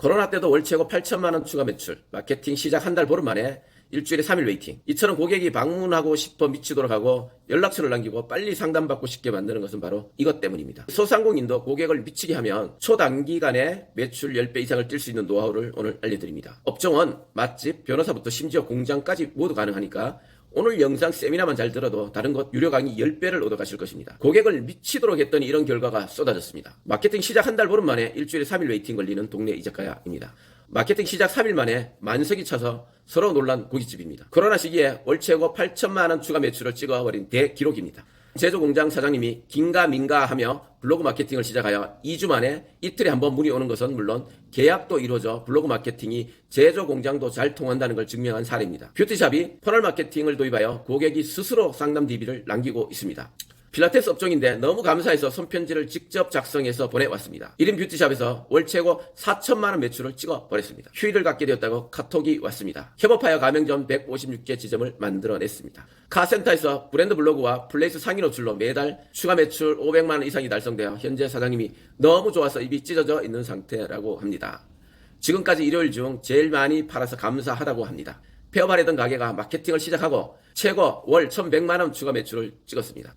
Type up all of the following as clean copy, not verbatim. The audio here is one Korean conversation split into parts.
코로나 때도 월 최고 8천만 원 추가 매출, 마케팅 시작 한 달 보름 만에 일주일에 3일 웨이팅. 이처럼 고객이 방문하고 싶어 미치도록 하고 연락처를 남기고 빨리 상담받고 싶게 만드는 것은 바로 이것 때문입니다. 소상공인도 고객을 미치게 하면 초단기간에 매출 10배 이상을 뛸 수 있는 노하우를 오늘 알려드립니다. 업종은 맛집, 변호사부터 심지어 공장까지 모두 가능하니까 오늘 영상 세미나만 잘 들어도 다른 것 유료 강의 10배를 얻어가실 것입니다. 고객을 미치도록 했더니 이런 결과가 쏟아졌습니다. 마케팅 시작 한 달 보름 만에 일주일에 3일 웨이팅 걸리는 동네 이자카야입니다. 마케팅 시작 3일 만에 만석이 차서 서로 놀란 고깃집입니다. 코로나 시기에 월 최고 8천만 원 추가 매출을 찍어버린 대기록입니다. 제조공장 사장님이 긴가민가 하며 블로그 마케팅을 시작하여 2주 만에 이틀에 한 번 문의 오는 것은 물론 계약도 이루어져 블로그 마케팅이 제조공장도 잘 통한다는 걸 증명한 사례입니다. 뷰티샵이 퍼널 마케팅을 도입하여 고객이 스스로 상담 DB를 남기고 있습니다. 필라테스 업종인데 너무 감사해서 손편지를 직접 작성해서 보내왔습니다. 1인 뷰티샵에서 월 최고 4천만 원 매출을 찍어버렸습니다. 휴일을 갖게 되었다고 카톡이 왔습니다. 협업하여 가맹점 156개 지점을 만들어냈습니다. 카센터에서 브랜드 블로그와 플레이스 상위 노출로 매달 추가 매출 500만 원 이상이 달성되어 현재 사장님이 너무 좋아서 입이 찢어져 있는 상태라고 합니다. 지금까지 일요일 중 제일 많이 팔아서 감사하다고 합니다. 폐업하려던 가게가 마케팅을 시작하고 최고 월 1100만 원 추가 매출을 찍었습니다.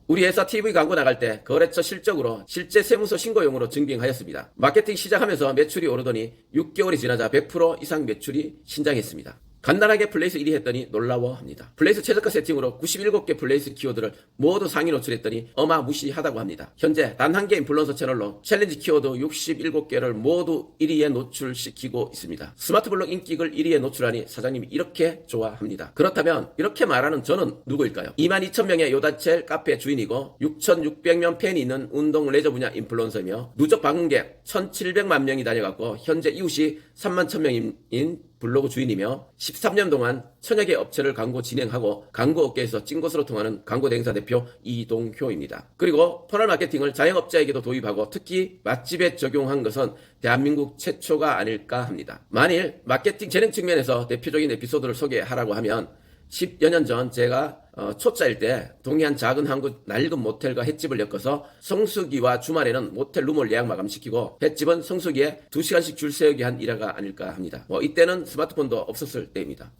우리 회사 TV 광고 나갈 때 거래처 실적으로 실제 세무서 신고용으로 증빙하였습니다. 마케팅 시작하면서 매출이 오르더니 6개월이 지나자 100% 이상 매출이 신장했습니다. 간단하게 플레이스 1위 했더니 놀라워합니다. 플레이스 최저가 세팅으로 97개 플레이스 키워드를 모두 상위 노출했더니 어마무시하다고 합니다. 현재 단 한 개 인플루언서 채널로 챌린지 키워드 67개를 모두 1위에 노출시키고 있습니다. 스마트 블록 인기글 1위에 노출하니 사장님이 이렇게 좋아합니다. 그렇다면 이렇게 말하는 저는 누구일까요? 22,000명의 요다첼 카페 주인이고 6,600명 팬이 있는 운동 레저 분야 인플루언서이며 누적 방문객 1,700만 명이 다녀갔고 현재 이웃이 31,000명인 블로그 주인이며 13년 동안 천여 개 업체를 광고 진행하고 광고 업계에서 찐것으로 통하는 광고 대행사 대표 이동효입니다. 그리고 퍼널 마케팅을 자영업자에게도 도입하고 특히 맛집에 적용한 것은 대한민국 최초가 아닐까 합니다. 만일 마케팅 재능 측면에서 대표적인 에피소드를 소개하라고 하면 10여 년 전 제가 초짜일 때 동해안 작은 항구 낡은 모텔과 횟집을 엮어서 성수기와 주말에는 모텔 룸을 예약 마감시키고 횟집은 성수기에 2시간씩 줄 세우게 한 일화가 아닐까 합니다. 이때는 스마트폰도 없었을 때입니다.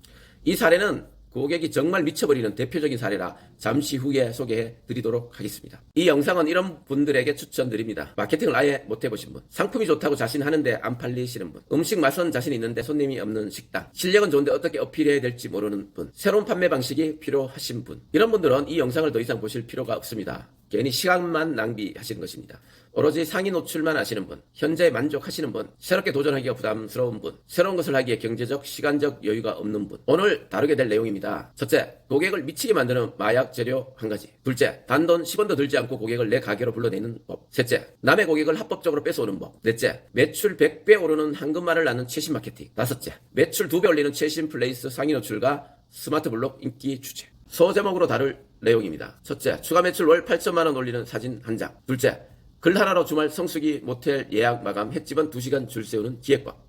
이 사례는 고객이 정말 미쳐버리는 대표적인 사례라 잠시 후에 소개해 드리도록 하겠습니다. 이 영상은 이런 분들에게 추천드립니다. 마케팅을 아예 못해보신 분, 상품이 좋다고 자신하는데 안 팔리시는 분, 음식 맛은 자신 있는데 손님이 없는 식당, 실력은 좋은데 어떻게 어필해야 될지 모르는 분, 새로운 판매 방식이 필요하신 분, 이런 분들은 이 영상을 더 이상 보실 필요가 없습니다. 괜히 시간만 낭비하시는 것입니다. 오로지 상위 노출만 하시는 분, 현재 만족하시는 분, 새롭게 도전하기가 부담스러운 분, 새로운 것을 하기에 경제적, 시간적 여유가 없는 분. 오늘 다루게 될 내용입니다. 첫째, 고객을 미치게 만드는 마약 재료 한 가지. 둘째, 단돈 10원도 들지 않고 고객을 내 가게로 불러내는 법. 셋째, 남의 고객을 합법적으로 뺏어오는 법. 넷째, 매출 100배 오르는 황금알을 낳는 최신 마케팅. 다섯째, 매출 2배 올리는 최신 플레이스 상위 노출과 스마트 블록 인기 주제. 소제목으로 다룰 내용입니다. 첫째, 추가 매출 월 8천만 원 올리는 사진 한 장. 둘째, 글 하나로 주말 성수기 모텔 예약 마감 횟집은 2시간 줄 세우는 기획법.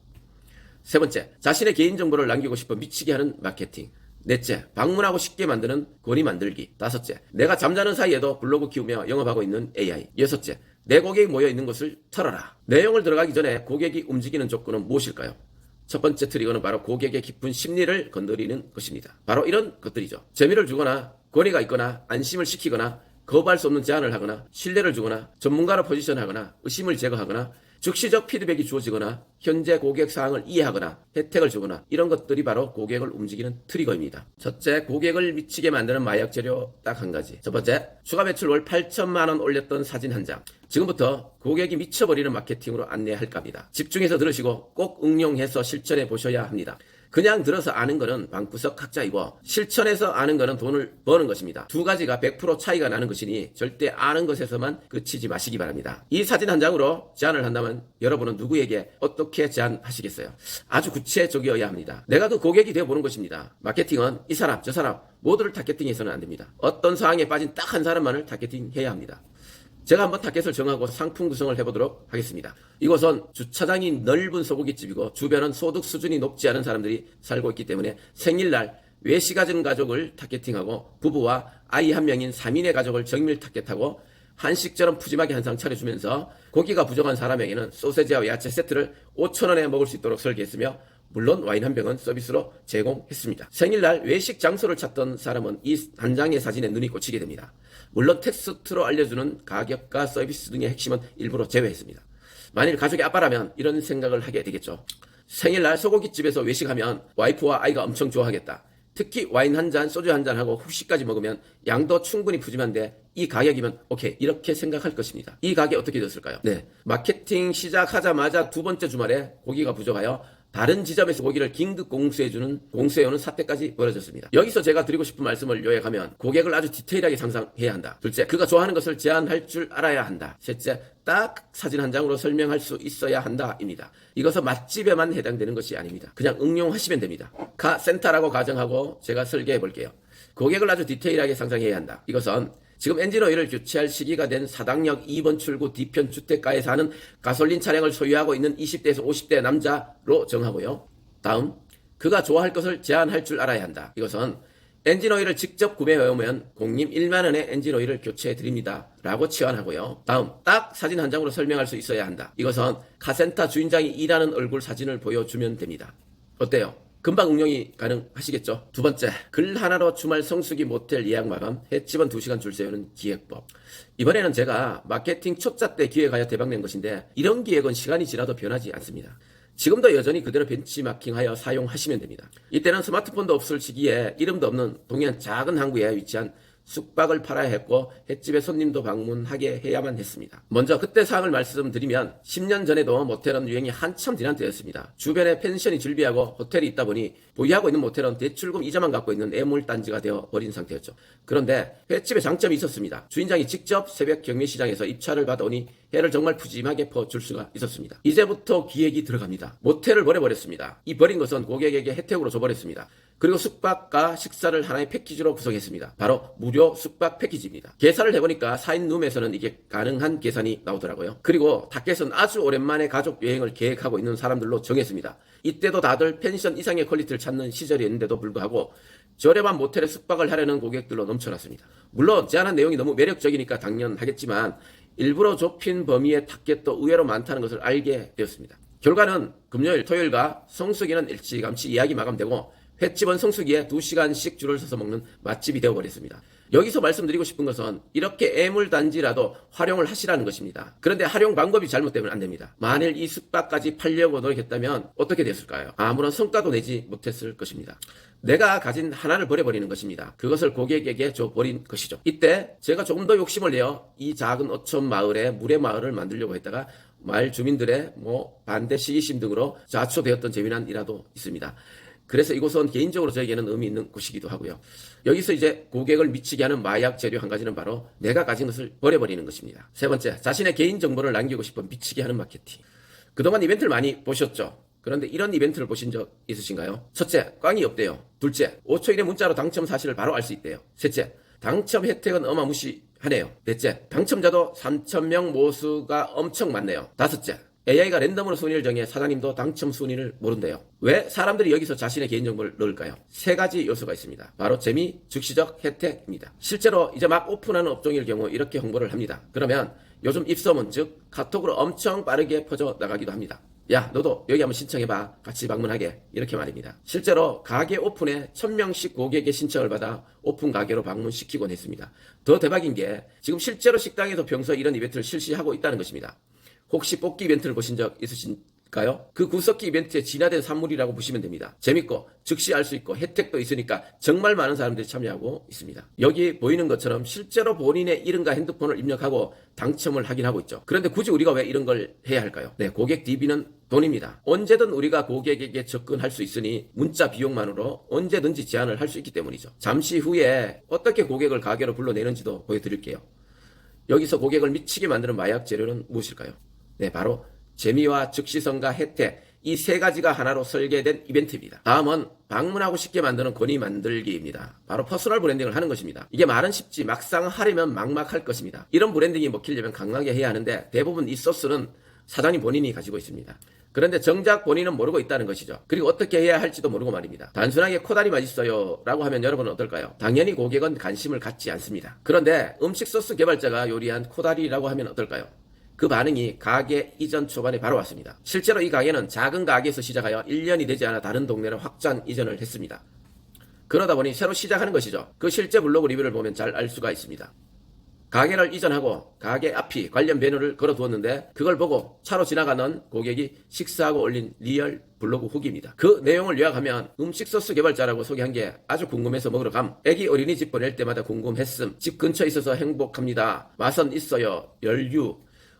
세 번째, 자신의 개인정보를 남기고 싶어 미치게 하는 마케팅. 넷째, 방문하고 쉽게 만드는 권위 만들기. 다섯째, 내가 잠자는 사이에도 블로그 키우며 영업하고 있는 AI. 여섯째, 내 고객이 모여 있는 곳을 털어라. 내용을 들어가기 전에 고객이 움직이는 조건은 무엇일까요? 첫 번째 트리거는 바로 고객의 깊은 심리를 건드리는 것입니다. 바로 이런 것들이죠. 재미를 주거나 권위가 있거나 안심을 시키거나 거부할 수 없는 제안을 하거나 신뢰를 주거나 전문가로 포지션하거나 의심을 제거하거나 즉시적 피드백이 주어지거나 현재 고객 사항을 이해하거나 혜택을 주거나 이런 것들이 바로 고객을 움직이는 트리거입니다. 첫째, 고객을 미치게 만드는 마약 재료 딱 한 가지. 첫 번째, 추가 매출 월 8천만 원 올렸던 사진 한 장. 지금부터 고객이 미쳐버리는 마케팅으로 안내할까 합니다. 집중해서 들으시고 꼭 응용해서 실천해 보셔야 합니다. 그냥 들어서 아는 거는 방구석 학자이고 실천해서 아는 거는 돈을 버는 것입니다. 두 가지가 100% 차이가 나는 것이니 절대 아는 것에서만 그치지 마시기 바랍니다. 이 사진 한 장으로 제안을 한다면 여러분은 누구에게 어떻게 제안하시겠어요? 아주 구체적이어야 합니다. 내가 그 고객이 되어보는 것입니다. 마케팅은 이 사람 저 사람 모두를 타겟팅해서는 안 됩니다. 어떤 상황에 빠진 딱 한 사람만을 타겟팅해야 합니다. 제가 한번 타겟을 정하고 상품 구성을 해보도록 하겠습니다. 이곳은 주차장이 넓은 소고기집이고 주변은 소득 수준이 높지 않은 사람들이 살고 있기 때문에 생일날 외시가정 가족을 타겟팅하고 부부와 아이 한 명인 3인의 가족을 정밀 타겟하고 한식처럼 푸짐하게 한 상 차려주면서 고기가 부족한 사람에게는 소세지와 야채 세트를 5,000원에 먹을 수 있도록 설계했으며 물론 와인 한 병은 서비스로 제공했습니다. 생일날 외식 장소를 찾던 사람은 이 한 장의 사진에 눈이 꽂히게 됩니다. 물론 텍스트로 알려주는 가격과 서비스 등의 핵심은 일부러 제외했습니다. 만일 가족의 아빠라면 이런 생각을 하게 되겠죠. 생일날 소고기집에서 외식하면 와이프와 아이가 엄청 좋아하겠다. 특히 와인 한 잔, 소주 한 잔하고 후식까지 먹으면 양도 충분히 푸짐한데 이 가격이면 오케이 이렇게 생각할 것입니다. 이 가게 어떻게 됐을까요? 네, 마케팅 시작하자마자 두 번째 주말에 고기가 부족하여 다른 지점에서 고기를 긴급 공수해오는 사태까지 벌어졌습니다. 여기서 제가 드리고 싶은 말씀을 요약하면 고객을 아주 디테일하게 상상해야 한다. 둘째, 그가 좋아하는 것을 제안할 줄 알아야 한다. 셋째, 딱 사진 한 장으로 설명할 수 있어야 한다입니다. 이것은 맛집에만 해당되는 것이 아닙니다. 그냥 응용하시면 됩니다. 카센터라고 가정하고 제가 설계해 볼게요. 고객을 아주 디테일하게 상상해야 한다. 이것은 지금 엔진오일을 교체할 시기가 된 사당역 2번 출구 뒤편 주택가에 사는 가솔린 차량을 소유하고 있는 20대에서 50대 남자로 정하고요. 다음, 그가 좋아할 것을 제안할 줄 알아야 한다. 이것은 엔진오일을 직접 구매해오면 공님 1만원에 엔진오일을 교체해 드립니다 라고 치환하고요. 다음, 딱 사진 한 장으로 설명할 수 있어야 한다. 이것은 카센터 주인장이 일하는 얼굴 사진을 보여주면 됩니다. 어때요? 금방 응용이 가능하시겠죠? 두 번째, 글 하나로 주말 성수기 모텔 예약 마감, 횟집은 2시간 줄 세우는 기획법. 이번에는 제가 마케팅 초짜 때 기획하여 대박낸 것인데 이런 기획은 시간이 지나도 변하지 않습니다. 지금도 여전히 그대로 벤치마킹하여 사용하시면 됩니다. 이때는 스마트폰도 없을 시기에 이름도 없는 동해안 작은 항구에 위치한 숙박을 팔아야 했고 횟집에 손님도 방문하게 해야만 했습니다. 먼저 그때 사항을 말씀드리면 10년 전에도 모텔은 유행이 한참 지난 때였습니다. 주변에 펜션이 즐비하고 호텔이 있다 보니 보유하고 있는 모텔은 대출금 이자만 갖고 있는 애물단지가 되어 버린 상태였죠. 그런데 횟집에 장점이 있었습니다. 주인장이 직접 새벽 경매시장에서 입찰을 받아오니 해를 정말 푸짐하게 퍼줄 수가 있었습니다. 이제부터 기획이 들어갑니다. 모텔을 버려버렸습니다. 이 버린 것은 고객에게 혜택으로 줘버렸습니다. 그리고 숙박과 식사를 하나의 패키지로 구성했습니다. 바로 무료 숙박 패키지입니다. 계산을 해보니까 4인 룸에서는 이게 가능한 계산이 나오더라고요. 그리고 타겟은 아주 오랜만에 가족 여행을 계획하고 있는 사람들로 정했습니다. 이때도 다들 펜션 이상의 퀄리티를 찾는 시절이었는데도 불구하고 저렴한 모텔에 숙박을 하려는 고객들로 넘쳐났습니다. 물론 제안한 내용이 너무 매력적이니까 당연하겠지만 일부러 좁힌 범위의 타겟도 의외로 많다는 것을 알게 되었습니다. 결과는 금요일, 토요일과 성수기는 일찌감치 예약이 마감되고 횟집은 성수기에 2시간씩 줄을 서서 먹는 맛집이 되어버렸습니다. 여기서 말씀드리고 싶은 것은 이렇게 애물단지라도 활용을 하시라는 것입니다. 그런데 활용 방법이 잘못되면 안 됩니다. 만일 이 숙박까지 팔려고 노력했다면 어떻게 됐을까요? 아무런 성과도 내지 못했을 것입니다. 내가 가진 하나를 버려버리는 것입니다. 그것을 고객에게 줘버린 것이죠. 이때 제가 조금 더 욕심을 내어 이 작은 어촌 마을에 물의 마을을 만들려고 했다가 마을 주민들의 반대 시기심 등으로 좌초되었던 재미난 일화도 있습니다. 그래서 이곳은 개인적으로 저에게는 의미 있는 곳이기도 하고요. 여기서 이제 고객을 미치게 하는 마약 재료 한 가지는 바로 내가 가진 것을 버려버리는 것입니다. 세 번째, 자신의 개인 정보를 남기고 싶어 미치게 하는 마케팅. 그동안 이벤트를 많이 보셨죠? 그런데 이런 이벤트를 보신 적 있으신가요? 첫째, 꽝이 없대요. 둘째, 5초 이내 문자로 당첨 사실을 바로 알 수 있대요. 셋째, 당첨 혜택은 어마무시하네요. 넷째, 당첨자도 3,000명 모수가 엄청 많네요. 다섯째, AI가 랜덤으로 순위를 정해 사장님도 당첨 순위를 모른대요. 왜 사람들이 여기서 자신의 개인정보를 넣을까요? 세 가지 요소가 있습니다. 바로 재미, 즉시적 혜택입니다. 실제로 이제 막 오픈하는 업종일 경우 이렇게 홍보를 합니다. 그러면 요즘 입소문, 즉 카톡으로 엄청 빠르게 퍼져나가기도 합니다. 야, 너도 여기 한번 신청해봐. 같이 방문하게. 이렇게 말입니다. 실제로 가게 오픈에 1000명씩 고객의 신청을 받아 오픈 가게로 방문시키곤 했습니다. 더 대박인 게 지금 실제로 식당에서 평소에 이런 이벤트를 실시하고 있다는 것입니다. 혹시 뽑기 이벤트를 보신 적 있으신가요? 그 구석기 이벤트의 진화된 산물이라고 보시면 됩니다. 재밌고 즉시 알 수 있고 혜택도 있으니까 정말 많은 사람들이 참여하고 있습니다. 여기 보이는 것처럼 실제로 본인의 이름과 핸드폰을 입력하고 당첨을 하긴 하고 있죠. 그런데 굳이 우리가 왜 이런 걸 해야 할까요? 네, 고객 DB는 돈입니다. 언제든 우리가 고객에게 접근할 수 있으니 문자 비용만으로 언제든지 제한을 할 수 있기 때문이죠. 잠시 후에 어떻게 고객을 가게로 불러내는지도 보여드릴게요. 여기서 고객을 미치게 만드는 마약 재료는 무엇일까요? 네, 바로 재미와 즉시성과 혜택, 이 세 가지가 하나로 설계된 이벤트입니다. 다음은 방문하고 싶게 만드는 권위 만들기입니다. 바로 퍼스널 브랜딩을 하는 것입니다. 이게 말은 쉽지 막상 하려면 막막할 것입니다. 이런 브랜딩이 먹히려면 강하게 해야 하는데 대부분 이 소스는 사장님 본인이 가지고 있습니다. 그런데 정작 본인은 모르고 있다는 것이죠. 그리고 어떻게 해야 할지도 모르고 말입니다. 단순하게 코다리 맛있어요 라고 하면 여러분은 어떨까요? 당연히 고객은 관심을 갖지 않습니다. 그런데 음식 소스 개발자가 요리한 코다리라고 하면 어떨까요? 그 반응이 가게 이전 초반에 바로 왔습니다. 실제로 이 가게는 작은 가게에서 시작하여 1년이 되지 않아 다른 동네로 확장 이전을 했습니다. 그러다 보니 새로 시작하는 것이죠. 그 실제 블로그 리뷰를 보면 잘 알 수가 있습니다. 가게를 이전하고 가게 앞이 관련 배너를 걸어두었는데 그걸 보고 차로 지나가는 고객이 식사하고 올린 리얼 블로그 후기입니다. 그 내용을 요약하면 음식 소스 개발자라고 소개한 게 아주 궁금해서 먹으러 감. 애기 어린이집 보낼 때마다 궁금했음. 집 근처에 있어서 행복합니다. 맛은 있어요. 연류.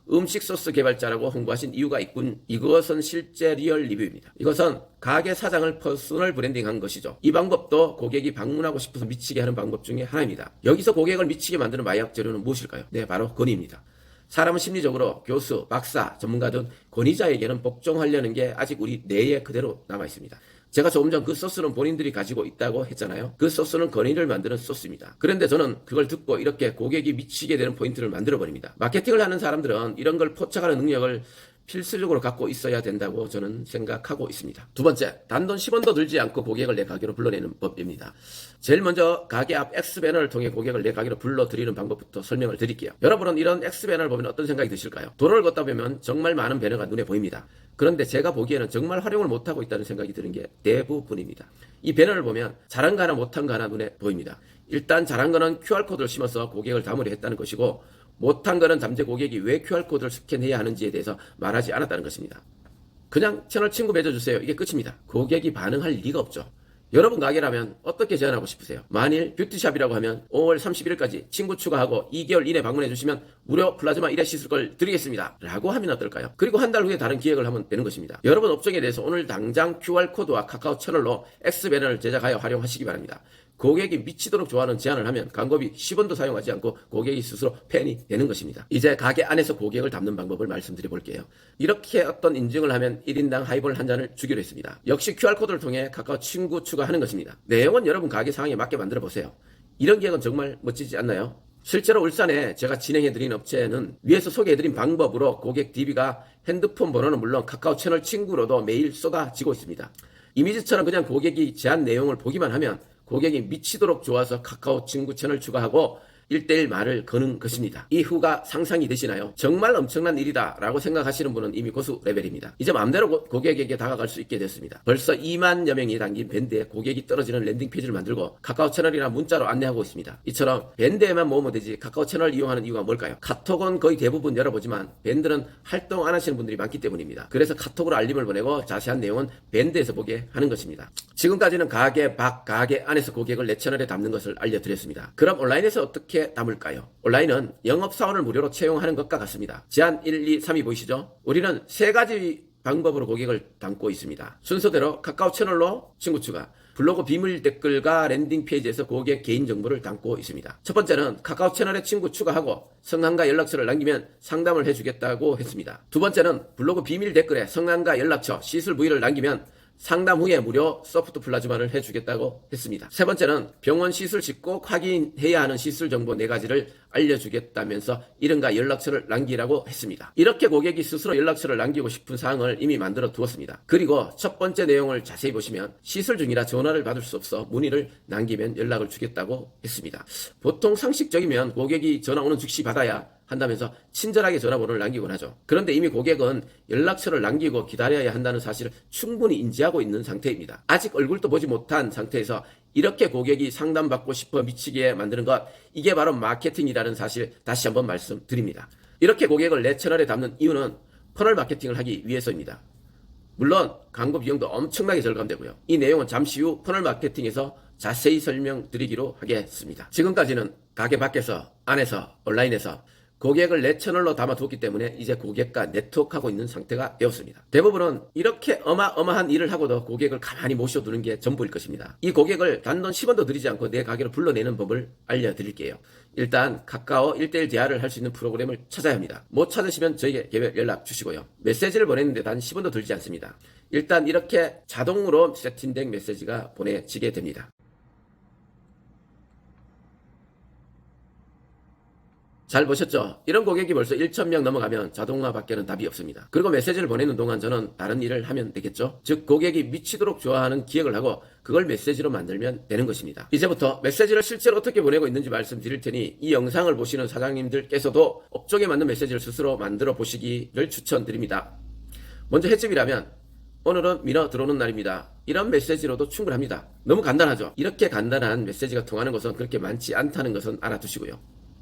음식 소스 개발자라고 홍보하신 이유가 있군. 이것은 실제 리얼 리뷰입니다. 이것은 가게 사장을 퍼스널 브랜딩한 것이죠. 이 방법도 고객이 방문하고 싶어서 미치게 하는 방법 중에 하나입니다. 여기서 고객을 미치게 만드는 마약 재료는 무엇일까요? 네, 바로 권위입니다. 사람은 심리적으로 교수, 박사, 전문가 등 권위자에게는 복종하려는 게 아직 우리 뇌에 그대로 남아 있습니다. 제가 조금 전 그 소스는 본인들이 가지고 있다고 했잖아요. 그 소스는 권위를 만드는 소스입니다. 그런데 저는 그걸 듣고 이렇게 고객이 미치게 되는 포인트를 만들어버립니다. 마케팅을 하는 사람들은 이런 걸 포착하는 능력을 필수적으로 갖고 있어야 된다고 저는 생각하고 있습니다. 두 번째, 단돈 10원도 들지 않고 고객을 내 가게로 불러내는 법입니다. 제일 먼저 가게 앞 X배너를 통해 고객을 내 가게로 불러들이는 방법부터 설명을 드릴게요. 여러분은 이런 X배너를 보면 어떤 생각이 드실까요? 도로를 걷다 보면 정말 많은 배너가 눈에 보입니다. 그런데 제가 보기에는 정말 활용을 못하고 있다는 생각이 드는 게 대부분입니다. 이 배너를 보면 잘한 거 하나 못한 거 하나 눈에 보입니다. 일단 잘한 거는 QR코드를 심어서 고객을 담으려 했다는 것이고 못한 거는 잠재 고객이 왜 QR코드를 스캔해야 하는지에 대해서 말하지 않았다는 것입니다. 그냥 채널 친구 맺어주세요. 이게 끝입니다. 고객이 반응할 리가 없죠. 여러분 가게라면 어떻게 제안하고 싶으세요? 만일 뷰티샵이라고 하면 5월 31일까지 친구 추가하고 2개월 이내 방문해 주시면 무료 플라즈마 1회 시술걸 드리겠습니다 라고 하면 어떨까요? 그리고 한 달 후에 다른 기획을 하면 되는 것입니다. 여러분 업종에 대해서 오늘 당장 QR코드와 카카오 채널로 X배너를 제작하여 활용하시기 바랍니다. 고객이 미치도록 좋아하는 제안을 하면 광고비 10원도 사용하지 않고 고객이 스스로 팬이 되는 것입니다. 이제 가게 안에서 고객을 담는 방법을 말씀드려 볼게요. 이렇게 어떤 인증을 하면 1인당 하이볼 한 잔을 주기로 했습니다. 역시 QR코드를 통해 카카오 친구 추가하는 것입니다. 내용은 여러분 가게 상황에 맞게 만들어 보세요. 이런 계획은 정말 멋지지 않나요? 실제로 울산에 제가 진행해드린 업체는 위에서 소개해드린 방법으로 고객 DB가 핸드폰 번호는 물론 카카오 채널 친구로도 매일 쏟아지고 있습니다. 이미지처럼 그냥 고객이 제안 내용을 보기만 하면 고객이 미치도록 좋아서 카카오 친구 채널 추가하고 1:1 말을 거는 것입니다. 이 후가 상상이 되시나요? 정말 엄청난 일이다 라고 생각하시는 분은 이미 고수 레벨입니다. 이제 마음대로 고객에게 다가갈 수 있게 됐습니다. 벌써 2만여 명이 담긴 밴드에 고객이 떨어지는 랜딩 페이지를 만들고 카카오 채널이나 문자로 안내하고 있습니다. 이처럼 밴드에만 모으면 되지 카카오 채널을 이용하는 이유가 뭘까요? 카톡은 거의 대부분 열어보지만 밴드는 활동 안 하시는 분들이 많기 때문입니다. 그래서 카톡으로 알림을 보내고 자세한 내용은 밴드에서 보게 하는 것입니다. 지금까지는 가게 밖, 가게 안에서 고객을 내 채널에 담는 것을 알려드렸습니다. 그럼 온라인에서 어떻게 담을까요? 온라인은 영업사원을 무료로 채용하는 것과 같습니다. 제안 1, 2, 3이 보이시죠? 우리는 세 가지 방법으로 고객을 담고 있습니다. 순서대로 카카오 채널로 친구 추가, 블로그 비밀 댓글과 랜딩 페이지에서 고객 개인정보를 담고 있습니다. 첫 번째는 카카오 채널에 친구 추가하고 성함과 연락처를 남기면 상담을 해주겠다고 했습니다. 두 번째는 블로그 비밀 댓글에 성함과 연락처, 시술 부위를 남기면 상담 후에 무료 소프트 플라즈마를 해주겠다고 했습니다. 세 번째는 병원 시술 시 꼭 확인해야 하는 시술 정보 4가지를 알려주겠다면서 이름과 연락처를 남기라고 했습니다. 이렇게 고객이 스스로 연락처를 남기고 싶은 사항을 이미 만들어 두었습니다. 그리고 첫 번째 내용을 자세히 보시면 시술 중이라 전화를 받을 수 없어 문의를 남기면 연락을 주겠다고 했습니다. 보통 상식적이면 고객이 전화 오는 즉시 받아야 한다면서 친절하게 전화번호를 남기곤 하죠. 그런데 이미 고객은 연락처를 남기고 기다려야 한다는 사실을 충분히 인지하고 있는 상태입니다. 아직 얼굴도 보지 못한 상태에서 이렇게 고객이 상담받고 싶어 미치게 만드는 것, 이게 바로 마케팅이라는 사실 다시 한번 말씀드립니다. 이렇게 고객을 내 채널에 담는 이유는 퍼널 마케팅을 하기 위해서입니다. 물론 광고 비용도 엄청나게 절감되고요. 이 내용은 잠시 후 퍼널 마케팅에서 자세히 설명드리기로 하겠습니다. 지금까지는 가게 밖에서, 안에서, 온라인에서 고객을 내 채널로 담아두었기 때문에 이제 고객과 네트워크하고 있는 상태가 되었습니다. 대부분은 이렇게 어마어마한 일을 하고도 고객을 가만히 모셔두는 게 전부일 것입니다. 이 고객을 단돈 10원도 들이지 않고 내 가게로 불러내는 법을 알려드릴게요. 일단 카카오 1:1 대화를 할 수 있는 프로그램을 찾아야 합니다. 못 찾으시면 저에게 개별 연락 주시고요. 메시지를 보냈는데 단 10원도 들지 않습니다. 일단 이렇게 자동으로 세팅된 메시지가 보내지게 됩니다. 잘 보셨죠? 이런 고객이 벌써 1,000명 넘어가면 자동화밖에는 답이 없습니다. 그리고 메시지를 보내는 동안 저는 다른 일을 하면 되겠죠? 즉 고객이 미치도록 좋아하는 기획을 하고 그걸 메시지로 만들면 되는 것입니다. 이제부터 메시지를 실제로 어떻게 보내고 있는지 말씀드릴 테니 이 영상을 보시는 사장님들께서도 업종에 맞는 메시지를 스스로 만들어 보시기를 추천드립니다. 먼저 횟집이라면 오늘은 민어 들어오는 날입니다. 이런 메시지로도 충분합니다. 너무 간단하죠? 이렇게 간단한 메시지가 통하는 것은 그렇게 많지 않다는 것은 알아두시고요.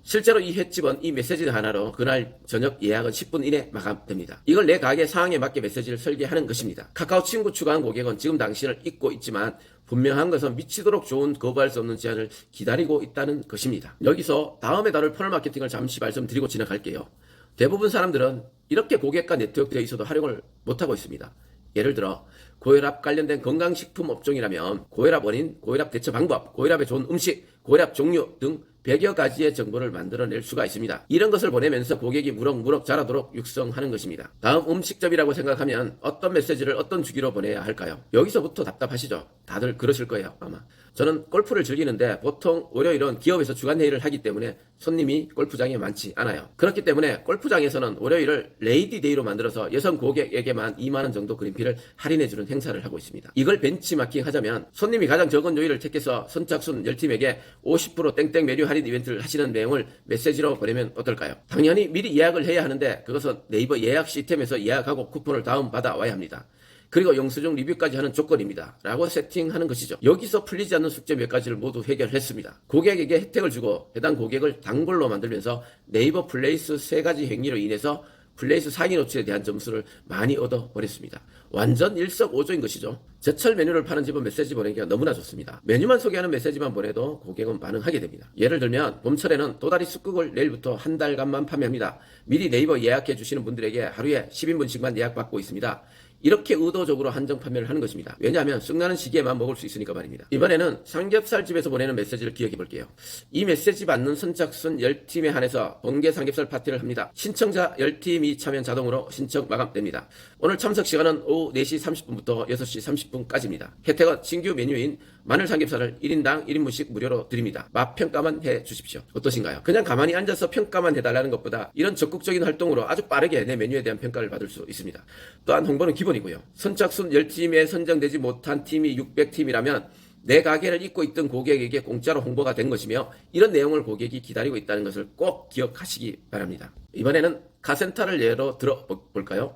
실제로 이 횟집은 이 메시지 하나로 그날 저녁 예약은 10분 이내 마감됩니다. 이걸 내 가게 상황에 맞게 메시지를 설계하는 것입니다. 카카오 친구 추가한 고객은 지금 당신을 잊고 있지만 분명한 것은 미치도록 좋은 거부할 수 없는 제안을 기다리고 있다는 것입니다. 여기서 다음에 다룰 퍼널 마케팅을 잠시 말씀드리고 지나갈게요. 대부분 사람들은 이렇게 고객과 네트워크되어 있어도 활용을 못하고 있습니다. 예를 들어 고혈압 관련된 건강식품 업종이라면 고혈압 원인, 고혈압 대처 방법, 고혈압에 좋은 음식, 고혈압 종류 등 100여 가지의 정보를 만들어낼 수가 있습니다. 이런 것을 보내면서 고객이 무럭무럭 자라도록 육성하는 것입니다. 다음 음식점이라고 생각하면 어떤 메시지를 어떤 주기로 보내야 할까요? 여기서부터 답답하시죠? 다들 그러실 거예요, 아마. 저는 골프를 즐기는데 보통 월요일은 기업에서 주간회의를 하기 때문에 손님이 골프장에 많지 않아요. 그렇기 때문에 골프장에서는 월요일을 레이디데이로 만들어서 여성 고객에게만 2만원 정도 그린피를 할인해주는 행사를 하고 있습니다. 이걸 벤치마킹 하자면 손님이 가장 적은 요일을 택해서 선착순 10팀에게 50% 땡땡 메뉴 할인 이벤트를 하시는 내용을 메시지로 보내면 어떨까요? 당연히 미리 예약을 해야 하는데 그것은 네이버 예약 시스템에서 예약하고 쿠폰을 다운받아 와야 합니다. 그리고 영수증 리뷰까지 하는 조건입니다. 라고 세팅하는 것이죠. 여기서 풀리지 않는 숙제 몇 가지를 모두 해결했습니다. 고객에게 혜택을 주고 해당 고객을 단골로 만들면서 네이버 플레이스 3가지 행위로 인해서 플레이스 상위 노출에 대한 점수를 많이 얻어버렸습니다. 완전 일석오조인 것이죠. 제철 메뉴를 파는 집은 메시지 보내기가 너무나 좋습니다. 메뉴만 소개하는 메시지만 보내도 고객은 반응하게 됩니다. 예를 들면 봄철에는 도다리 쑥국을 내일부터 한 달간만 판매합니다. 미리 네이버 예약해 주시는 분들에게 하루에 10인분씩만 예약받고 있습니다. 이렇게 의도적으로 한정 판매를 하는 것입니다. 왜냐하면 쑥나는 시기에만 먹을 수 있으니까 말입니다. 이번에는 삼겹살집에서 보내는 메시지를 기억해 볼게요. 이 메시지 받는 선착순 10팀에 한해서 번개 삼겹살 파티를 합니다. 신청자 10팀이 참여 자동으로 신청 마감됩니다. 오늘 참석 시간은 오후 4시 30분부터 6시 30분까지입니다. 혜택은 신규 메뉴인 마늘 삼겹살을 1인당 1인분씩 무료로 드립니다. 맛 평가만 해 주십시오. 어떠신가요? 그냥 가만히 앉아서 평가만 해달라는 것보다 이런 적극적인 활동으로 아주 빠르게 내 메뉴에 대한 평가를 받을 수 있습니다. 또한 홍보는 기본이고요. 선착순 10팀에 선정되지 못한 팀이 600팀이라면 내 가게를 잊고 있던 고객에게 공짜로 홍보가 된 것이며 이런 내용을 고객이 기다리고 있다는 것을 꼭 기억하시기 바랍니다. 이번에는 카센터를 예로 들어볼까요?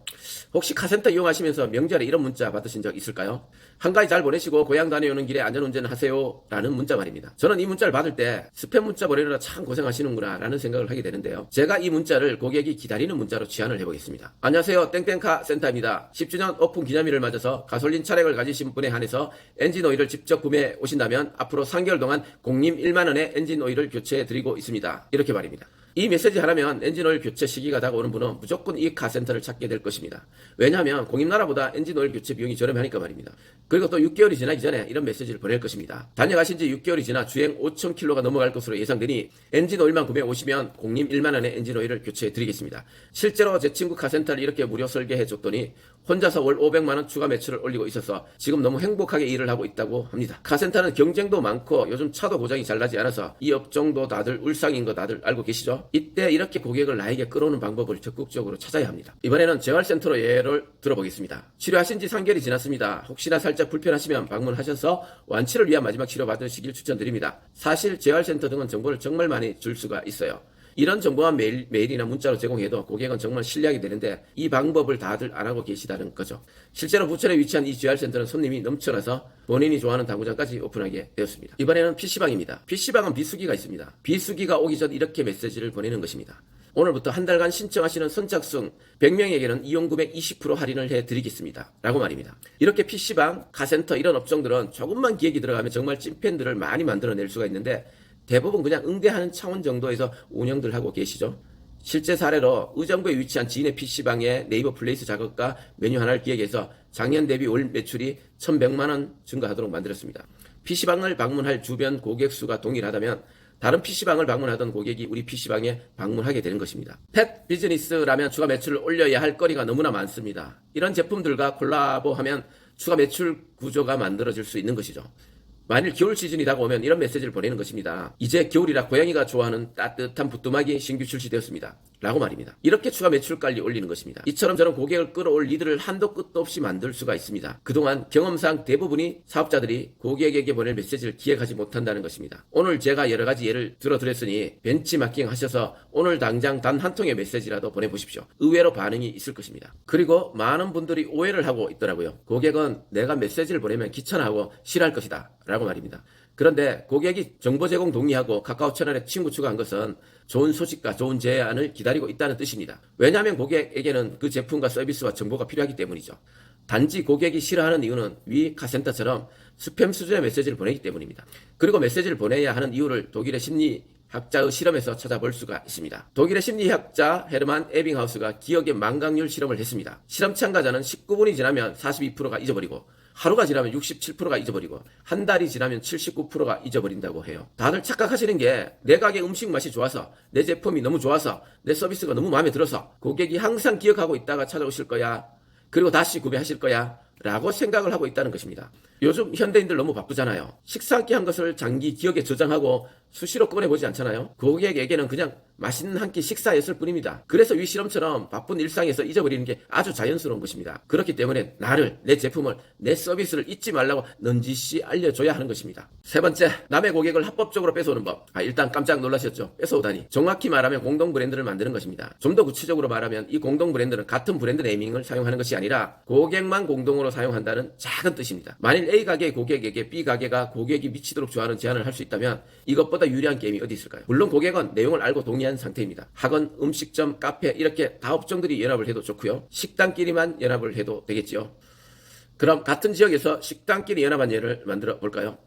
혹시 카센터 이용하시면서 명절에 이런 문자 받으신 적 있을까요? 한가위 잘 보내시고 고향 다녀오는 길에 안전운전 하세요 라는 문자 말입니다. 저는 이 문자를 받을 때 스팸 문자 보내느라 참 고생하시는구나 라는 생각을 하게 되는데요. 제가 이 문자를 고객이 기다리는 문자로 치환을 해보겠습니다. 안녕하세요, 땡땡카 센터입니다. 10주년 오픈 기념일을 맞아서 가솔린 차량을 가지신 분에 한해서 엔진 오일을 직접 구매해 오신다면 앞으로 3개월 동안 공님 1만원에 엔진 오일을 교체해 드리고 있습니다. 이렇게 말입니다. 이 메시지 하나면 엔진오일 교체 시기가 다가오는 분은 무조건 이 카센터를 찾게 될 것입니다. 왜냐하면 공임나라보다 엔진오일 교체 비용이 저렴하니까 말입니다. 그리고 또 6개월이 지나기 전에 이런 메시지를 보낼 것입니다. 다녀가신 지 6개월이 지나 주행 5,000km가 넘어갈 것으로 예상되니 엔진오일만 구매해 오시면 공임 1만원의 엔진오일을 교체해 드리겠습니다. 실제로 제 친구 카센터를 이렇게 무료 설계해 줬더니 혼자서 월 500만원 추가 매출을 올리고 있어서 지금 너무 행복하게 일을 하고 있다고 합니다. 카센터는 경쟁도 많고 요즘 차도 고장이 잘 나지 않아서 이 업종도 다들 울상인 거 다들 알고 계시죠? 이때 이렇게 고객을 나에게 끌어오는 방법을 적극적으로 찾아야 합니다. 이번에는 재활센터로 예를 들어보겠습니다. 치료하신 지 3개월이 지났습니다. 혹시나 살짝 불편하시면 방문하셔서 완치를 위한 마지막 치료 받으시길 추천드립니다. 사실 재활센터 등은 정보를 정말 많이 줄 수가 있어요. 이런 정보만 메일이나 문자로 제공해도 고객은 정말 신뢰하게 되는데 이 방법을 다들 안 하고 계시다는 거죠. 실제로 부천에 위치한 이 재활센터는 손님이 넘쳐나서 본인이 좋아하는 당구장까지 오픈하게 되었습니다. 이번에는 PC방입니다. PC방은 비수기가 있습니다. 비수기가 오기 전 이렇게 메시지를 보내는 것입니다. 오늘부터 한 달간 신청하시는 선착순 100명에게는 이용 금액 20% 할인을 해드리겠습니다. 라고 말입니다. 이렇게 PC방, 카센터 이런 업종들은 조금만 기획이 들어가면 정말 찐팬들을 많이 만들어낼 수가 있는데 대부분 그냥 응대하는 차원 정도에서 운영들 하고 계시죠. 실제 사례로 의정부에 위치한 지인의 PC방에 네이버 플레이스 작업과 메뉴 하나를 기획해서 작년 대비 월 매출이 1,100만원 증가하도록 만들었습니다. PC방을 방문할 주변 고객 수가 동일하다면 다른 PC방을 방문하던 고객이 우리 PC방에 방문하게 되는 것입니다. 펫 비즈니스라면 추가 매출을 올려야 할 거리가 너무나 많습니다. 이런 제품들과 콜라보하면 추가 매출 구조가 만들어질 수 있는 것이죠. 만일 겨울 시즌이 다가오면 이런 메시지를 보내는 것입니다. 이제 겨울이라 고양이가 좋아하는 따뜻한 부뚜막이 신규 출시되었습니다. 라고 말입니다. 이렇게 추가 매출까지 올리는 것입니다. 이처럼 저는 고객을 끌어올 리드를 한도 끝도 없이 만들 수가 있습니다. 그동안 경험상 대부분이 사업자들이 고객에게 보낼 메시지를 기획하지 못한다는 것입니다. 오늘 제가 여러 가지 예를 들어드렸으니 벤치마킹 하셔서 오늘 당장 단 한 통의 메시지라도 보내보십시오. 의외로 반응이 있을 것입니다. 그리고 많은 분들이 오해를 하고 있더라고요. 고객은 내가 메시지를 보내면 귀찮아하고 싫어할 것이다 라고 말입니다. 그런데 고객이 정보 제공 동의하고 카카오 채널에 친구 추가한 것은 좋은 소식과 좋은 제안을 기다리고 있다는 뜻입니다. 왜냐하면 고객에게는 그 제품과 서비스와 정보가 필요하기 때문이죠. 단지 고객이 싫어하는 이유는 위 카센터처럼 스팸 수준의 메시지를 보내기 때문입니다. 그리고 메시지를 보내야 하는 이유를 독일의 심리학자의 실험에서 찾아볼 수가 있습니다. 독일의 심리학자 헤르만 에빙하우스가 기억의 망각률 실험을 했습니다. 실험 참가자는 19분이 지나면 42%가 잊어버리고 하루가 지나면 67%가 잊어버리고 한 달이 지나면 79%가 잊어버린다고 해요. 다들 착각하시는 게 내 가게 음식 맛이 좋아서 내 제품이 너무 좋아서 내 서비스가 너무 마음에 들어서 고객이 항상 기억하고 있다가 찾아오실 거야. 그리고 다시 구매하실 거야. 라고 생각을 하고 있다는 것입니다. 요즘 현대인들 너무 바쁘잖아요. 식사 한 끼 한 것을 장기 기억에 저장하고 수시로 꺼내보지 않잖아요. 고객에게는 그냥 맛있는 한 끼 식사였을 뿐입니다. 그래서 이 실험처럼 바쁜 일상에서 잊어버리는 게 아주 자연스러운 것입니다. 그렇기 때문에 나를, 내 제품을, 내 서비스를 잊지 말라고 넌지시 알려줘야 하는 것입니다. 세 번째, 남의 고객을 합법적으로 뺏어오는 법. 일단 깜짝 놀라셨죠? 뺏어오다니. 정확히 말하면 공동 브랜드를 만드는 것입니다. 좀 더 구체적으로 말하면 이 공동 브랜드는 같은 브랜드 네이밍을 사용하는 것이 아니라 고객만 공동으로 사용한다는 작은 뜻입니다. 만일 A 가게의 고객에게 B 가게가 고객이 미치도록 좋아하는 제안을 할 수 있다면 이것보다 유리한 게임이 어디 있을까요? 물론 고객은 내용을 알고 동의한 상태입니다. 학원, 음식점, 카페 이렇게 다 업종들이 연합을 해도 좋고요. 식당끼리만 연합을 해도 되겠지요. 그럼 같은 지역에서 식당끼리 연합한 예를 만들어 볼까요?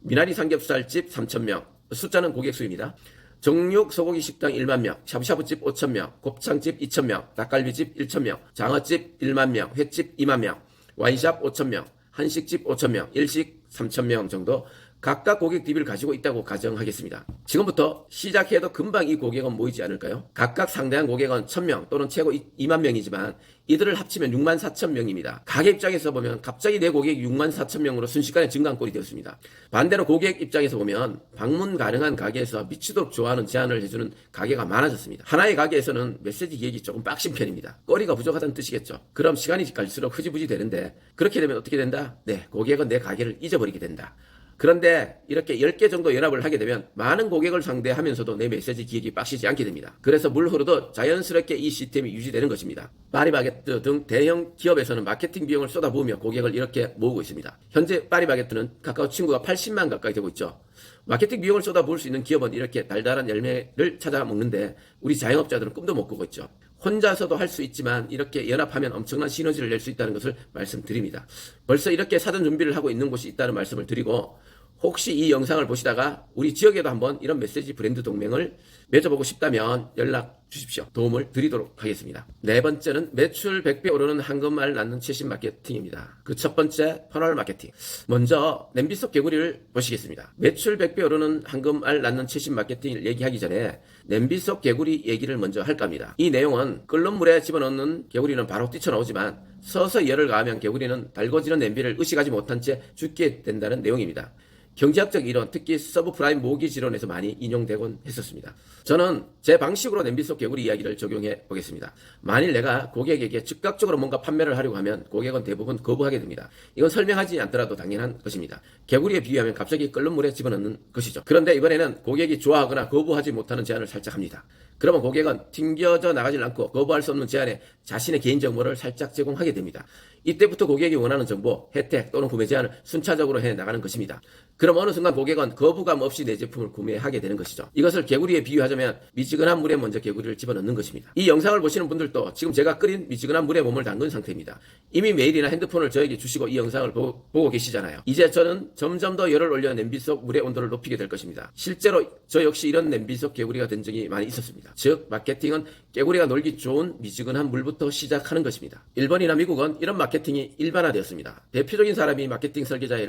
미나리 삼겹살집 3,000명, 숫자는 고객 수입니다. 정육 소고기 식당 1만 명, 샤브샤브집 5천 명, 곱창집 2천 명, 닭갈비집 1천 명, 장어집 1만 명, 횟집 2만 명, 와인샵 5천 명, 한식집 5천 명, 일식 3천 명 정도 각각 고객 DB를 가지고 있다고 가정하겠습니다. 지금부터 시작해도 금방 이 고객은 모이지 않을까요? 각각 상대한 고객은 1,000명 또는 최고 2만 명이지만 이들을 합치면 6만 4천 명입니다. 가게 입장에서 보면 갑자기 내 고객이 6만 4천 명으로 순식간에 증가한 꼴이 되었습니다. 반대로 고객 입장에서 보면 방문 가능한 가게에서 미치도록 좋아하는 제안을 해주는 가게가 많아졌습니다. 하나의 가게에서는 메시지 기획이 조금 빡신 편입니다. 거리가 부족하다는 뜻이겠죠. 그럼 시간이 갈수록 흐지부지 되는데 그렇게 되면 어떻게 된다? 네, 고객은 내 가게를 잊어버리게 된다. 그런데 이렇게 10개 정도 연합을 하게 되면 많은 고객을 상대하면서도 내 메시지 기획이 빡시지 않게 됩니다. 그래서 물 흐르듯 자연스럽게 이 시스템이 유지되는 것입니다. 파리바게뜨 등 대형 기업에서는 마케팅 비용을 쏟아부으며 고객을 이렇게 모으고 있습니다. 현재 파리바게뜨는 카카오 친구가 80만 가까이 되고 있죠. 마케팅 비용을 쏟아부을 수 있는 기업은 이렇게 달달한 열매를 찾아 먹는데 우리 자영업자들은 꿈도 못 꾸고 있죠. 혼자서도 할 수 있지만 이렇게 연합하면 엄청난 시너지를 낼 수 있다는 것을 말씀드립니다. 벌써 이렇게 사전 준비를 하고 있는 곳이 있다는 말씀을 드리고 혹시 이 영상을 보시다가 우리 지역에도 한번 이런 메시지 브랜드 동맹을 맺어보고 싶다면 연락 주십시오. 도움을 드리도록 하겠습니다. 네 번째는 매출 100배 오르는 황금알 낳는 최신 마케팅입니다. 그 첫 번째 퍼널 마케팅. 먼저 냄비 속 개구리를 보시겠습니다. 매출 100배 오르는 황금알 낳는 최신 마케팅을 얘기하기 전에 냄비 속 개구리 얘기를 먼저 할까 합니다. 이 내용은 끓는 물에 집어넣는 개구리는 바로 뛰쳐나오지만 서서 열을 가하면 개구리는 달궈지는 냄비를 의식하지 못한 채 죽게 된다는 내용입니다. 경제학적 이론, 특히 서브프라임 모기 지론에서 많이 인용되곤 했었습니다. 저는 제 방식으로 냄비 속 개구리 이야기를 적용해 보겠습니다. 만일 내가 고객에게 즉각적으로 뭔가 판매를 하려고 하면 고객은 대부분 거부하게 됩니다. 이건 설명하지 않더라도 당연한 것입니다. 개구리에 비유하면 갑자기 끓는 물에 집어넣는 것이죠. 그런데 이번에는 고객이 좋아하거나 거부하지 못하는 제안을 살짝 합니다. 그러면 고객은 튕겨져 나가질 않고 거부할 수 없는 제안에 자신의 개인정보를 살짝 제공하게 됩니다. 이때부터 고객이 원하는 정보, 혜택 또는 구매 제안을 순차적으로 해 나가는 것입니다. 그럼 어느 순간 고객은 거부감 없이 내 제품을 구매하게 되는 것이죠. 이것을 개구리에 비유하자면 미지근한 물에 먼저 개구리를 집어넣는 것입니다. 이 영상을 보시는 분들도 지금 제가 끓인 미지근한 물에 몸을 담근 상태입니다. 이미 메일이나 핸드폰을 저에게 주시고 이 영상을 보고 계시잖아요. 이제 저는 점점 더 열을 올려 냄비 속 물의 온도를 높이게 될 것입니다. 실제로 저 역시 이런 냄비 속 개구리가 된 적이 많이 있었습니다. 즉 마케팅은 개구리가 놀기 좋은 미지근한 물부터 시작하는 것입니다. 일본이나 미국은 이런 마케팅이 일반화되었습니다. 대표적인 사람이 마케팅 설계자의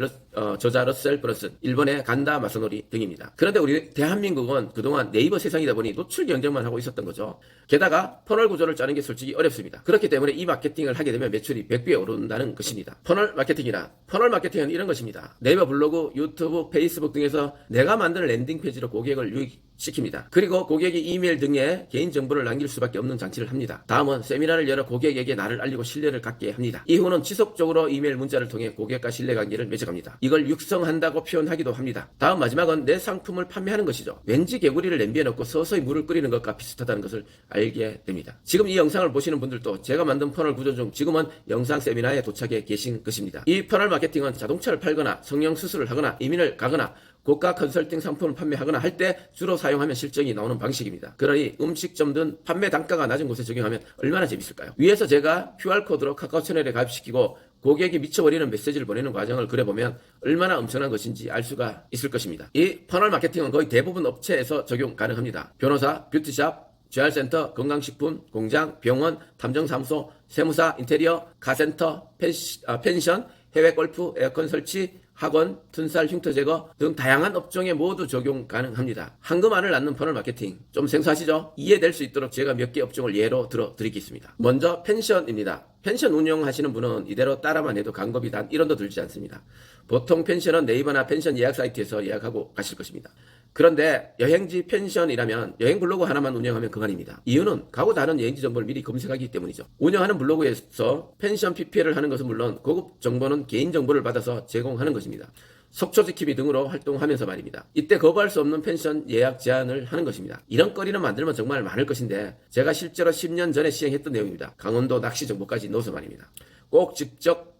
저자 러셀 브런슨, 일본의 간다 마사노리 등입니다. 그런데 우리 대한민국은 그동안 네이버 세상이다 보니 노출 경쟁만 하고 있었던 거죠. 게다가 퍼널 구조를 짜는 게 솔직히 어렵습니다. 그렇기 때문에 이 마케팅을 하게 되면 매출이 100배에 오른다는 것입니다. 퍼널 마케팅은 이런 것입니다. 네이버 블로그, 유튜브, 페이스북 등에서 내가 만든 랜딩 페이지로 고객을 유입시킵니다. 그리고 고객이 이메일 등에 개인정보를 남길 수밖에 없는 장치를 합니다. 다음은 세미나를 열어 고객에게 나를 알리고 신뢰를 갖게 합니다. 이후는 지속적으로 이메일 문자를 통해 고객과 신뢰관계를 맺어갑니다. 이걸 육성한다고 표현하기도 합니다. 다음 마지막은 내 상품을 판매하는 것이죠. 왠지 개구리를 냄비에 넣고 서서히 물을 끓이는 것과 비슷하다는 것을 알게 됩니다. 지금 이 영상을 보시는 분들도 제가 만든 퍼널 구조 중 지금은 영상 세미나에 도착해 계신 것입니다. 이 퍼널 마케팅은 자동차를 팔거나 성형 수술을 하거나 이민을 가거나 고가 컨설팅 상품을 판매하거나 할 때 주로 사용하면 실적이 나오는 방식입니다. 그러니 음식점 등 판매 단가가 낮은 곳에 적용하면 얼마나 재밌을까요? 위에서 제가 QR코드로 카카오 채널에 가입시키고 고객이 미쳐버리는 메시지를 보내는 과정을 그려보면 얼마나 엄청난 것인지 알 수가 있을 것입니다. 이 퍼널 마케팅은 거의 대부분 업체에서 적용 가능합니다. 변호사, 뷰티샵, 재활센터, 건강식품, 공장, 병원, 탐정사무소, 세무사, 인테리어, 카센터, 펜션, 해외 골프, 에어컨 설치, 학원, 튼살, 흉터 제거 등 다양한 업종에 모두 적용 가능합니다. 한금알을 낳는 퍼널 마케팅 좀 생소하시죠? 이해될 수 있도록 제가 몇 개 업종을 예로 들어드리겠습니다. 먼저 펜션입니다. 펜션 운영하시는 분은 이대로 따라만 해도 광고비 단 1원도 들지 않습니다. 보통 펜션은 네이버나 펜션 예약 사이트에서 예약하고 가실 것입니다. 그런데 여행지 펜션이라면 여행 블로그 하나만 운영하면 그만입니다. 이유는 가고 다른 여행지 정보를 미리 검색하기 때문이죠. 운영하는 블로그에서 펜션 PPL을 하는 것은 물론 고급 정보는 개인 정보를 받아서 제공하는 것입니다. 속초 지킴이 등으로 활동하면서 말입니다. 이때 거부할 수 없는 펜션 예약 제한을 하는 것입니다. 이런 거리는 만들면 정말 많을 것인데 제가 실제로 10년 전에 시행했던 내용입니다. 강원도 낚시 정보까지 넣어서 말입니다. 꼭 직접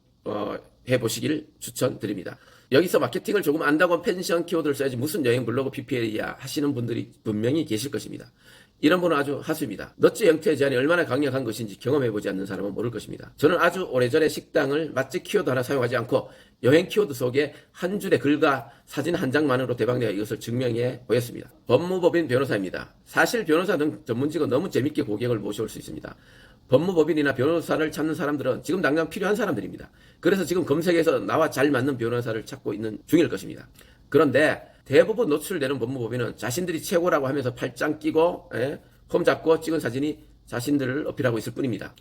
해보시길 추천드립니다. 여기서 마케팅을 조금 안다고 펜션 키워드를 써야지 무슨 여행 블로그 PPL이야 하시는 분들이 분명히 계실 것입니다. 이런 분은 아주 하수입니다. 넛지 영토의 제한이 얼마나 강력한 것인지 경험해보지 않는 사람은 모를 것입니다. 저는 아주 오래전에 식당을 맛집 키워드 하나 사용하지 않고 여행 키워드 속에 한 줄의 글과 사진 한 장만으로 대박내어 이것을 증명해 보였습니다. 법무법인 변호사입니다. 사실 변호사 등 전문직은 너무 재밌게 고객을 모셔올 수 있습니다. 법무법인이나 변호사를 찾는 사람들은 지금 당장 필요한 사람들입니다. 그래서 지금 검색에서 나와 잘 맞는 변호사를 찾고 있는 중일 것입니다. 그런데 대부분 노출되는 법무법인은 자신들이 최고라고 하면서 팔짱 끼고 폼 잡고 찍은 사진이 자신들을 어필하고 있을 뿐입니다.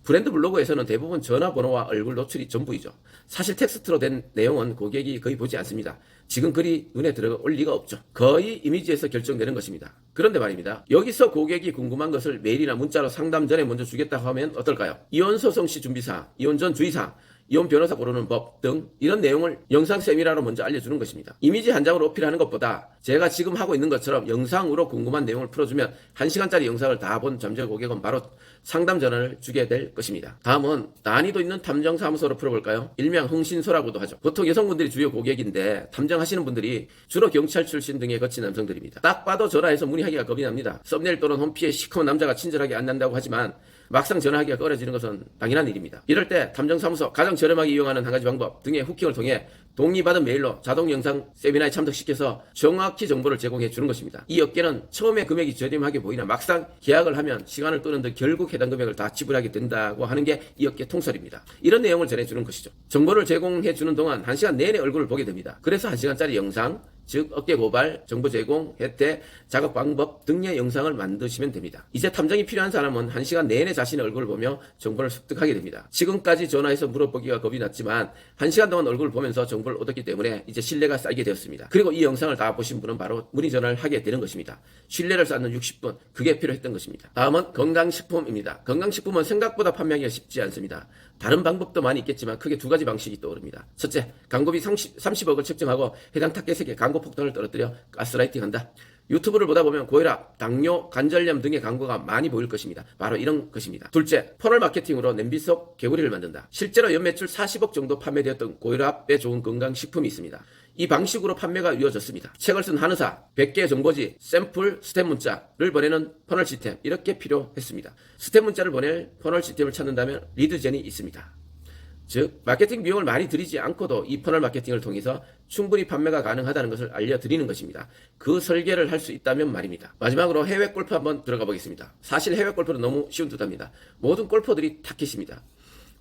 브랜드 블로그에서는 대부분 전화번호와 얼굴 노출이 전부이죠. 사실 텍스트로 된 내용은 고객이 거의 보지 않습니다. 지금 글이 눈에 들어올 리가 없죠. 거의 이미지에서 결정되는 것입니다. 그런데 말입니다. 여기서 고객이 궁금한 것을 메일이나 문자로 상담 전에 먼저 주겠다고 하면 어떨까요? 이혼 소송 시 준비사항, 이혼 전 주의사항, 이혼 변호사 고르는 법 등 이런 내용을 영상 세미나로 먼저 알려주는 것입니다. 이미지 한 장으로 어필하는 것보다 제가 지금 하고 있는 것처럼 영상으로 궁금한 내용을 풀어주면 1시간짜리 영상을 다 본 잠재 고객은 바로 상담 전화를 주게 될 것입니다. 다음은 난이도 있는 탐정사무소로 풀어볼까요? 일명 흥신소라고도 하죠. 보통 여성분들이 주요 고객인데 탐정하시는 분들이 주로 경찰 출신 등에 거친 남성들입니다. 딱 봐도 전화해서 문의하기가 겁이 납니다. 썸네일 또는 홈피에 시커먼 남자가 친절하게 안난다고 하지만 막상 전화하기가 꺼려지는 것은 당연한 일입니다. 이럴 때 탐정사무소 가장 저렴하게 이용하는 한 가지 방법 등의 후킹을 통해 동의받은 메일로 자동 영상 세미나에 참석시켜서 정확히 정보를 제공해 주는 것입니다. 이 업계는 처음에 금액이 저렴하게 보이나 막상 계약을 하면 시간을 끄는 등 결국 해당 금액을 다 지불하게 된다고 하는 게 이 업계 통설입니다. 이런 내용을 전해주는 것이죠. 정보를 제공해 주는 동안 1시간 내내 얼굴을 보게 됩니다. 그래서 1시간짜리 영상, 즉 업계 고발, 정보 제공, 혜택, 작업 방법 등의 영상을 만드시면 됩니다. 이제 탐정이 필요한 사람은 1시간 내내 자신의 얼굴을 보며 정보를 습득하게 됩니다. 지금까지 전화해서 물어보기가 겁이 났지만 1시간 동안 얼굴을 보면서 정보를 얻었기 때문에 이제 신뢰가 쌓이게 되었습니다. 그리고 이 영상을 다 보신 분은 바로 문의 전화를 하게 되는 것입니다. 신뢰를 쌓는 60분, 그게 필요했던 것입니다. 다음은 건강식품입니다. 건강식품은 생각보다 판매하기가 쉽지 않습니다. 다른 방법도 많이 있겠지만 크게 두 가지 방식이 떠오릅니다. 첫째, 광고비 30억을 책정하고 해당 타겟에게 광고 폭탄을 떨어뜨려 가스라이팅한다. 유튜브를 보다 보면 고혈압, 당뇨, 관절염 등의 광고가 많이 보일 것입니다. 바로 이런 것입니다. 둘째, 퍼널 마케팅으로 냄비 속 개구리를 만든다. 실제로 연매출 40억 정도 판매되었던 고혈압에 좋은 건강식품이 있습니다. 이 방식으로 판매가 이루어졌습니다. 책을 쓴 한의사, 100개의 정보지, 샘플, 스텝 문자를 보내는 퍼널 시스템, 이렇게 필요했습니다. 스텝 문자를 보낼 퍼널 시스템을 찾는다면 리드젠이 있습니다. 즉 마케팅 비용을 많이 들이지 않고도 이 퍼널 마케팅을 통해서 충분히 판매가 가능하다는 것을 알려드리는 것입니다. 그 설계를 할 수 있다면 말입니다. 마지막으로 해외 골프 한번 들어가 보겠습니다. 사실 해외 골프는 너무 쉬운 듯합니다. 모든 골퍼들이 타켓입니다.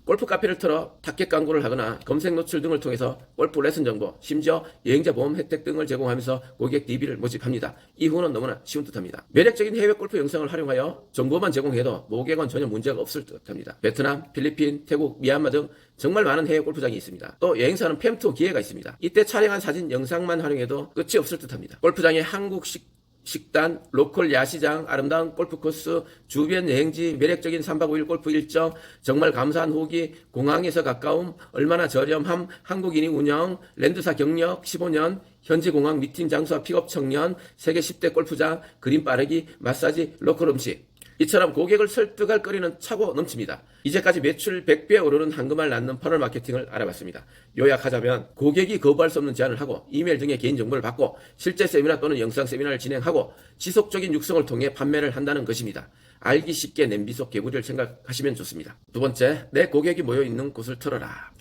골프 카페를 틀어 타켓 광고를 하거나 검색 노출 등을 통해서 골프 레슨 정보, 심지어 여행자 보험 혜택 등을 제공하면서 고객 DB를 모집합니다. 이후는 너무나 쉬운 듯합니다. 매력적인 해외 골프 영상을 활용하여 정보만 제공해도 모객은 전혀 문제가 없을 듯합니다. 베트남, 필리핀, 태국, 미얀마 등 정말 많은 해외 골프장이 있습니다. 또 여행사는 팸투어 기회가 있습니다. 이때 촬영한 사진, 영상만 활용해도 끝이 없을 듯합니다. 골프장에 한국식 식단, 로컬 야시장, 아름다운 골프 코스, 주변 여행지, 매력적인 3박 5일 골프 일정, 정말 감사한 후기, 공항에서 가까움, 얼마나 저렴함, 한국인이 운영, 랜드사 경력 15년, 현지 공항 미팅 장소와 픽업 청년, 세계 10대 골프장, 그림 빠르기, 마사지, 로컬 음식. 이처럼 고객을 설득할 거리는 차고 넘칩니다. 이제까지 매출 100배 오르는 한금알 낳는 퍼널 마케팅을 알아봤습니다. 요약하자면 고객이 거부할 수 없는 제안을 하고 이메일 등의 개인정보를 받고 실제 세미나 또는 영상 세미나를 진행하고 지속적인 육성을 통해 판매를 한다는 것입니다. 알기 쉽게 냄비 속 개구리를 생각하시면 좋습니다. 두 번째, 내 고객이 모여있는 곳을 털어라.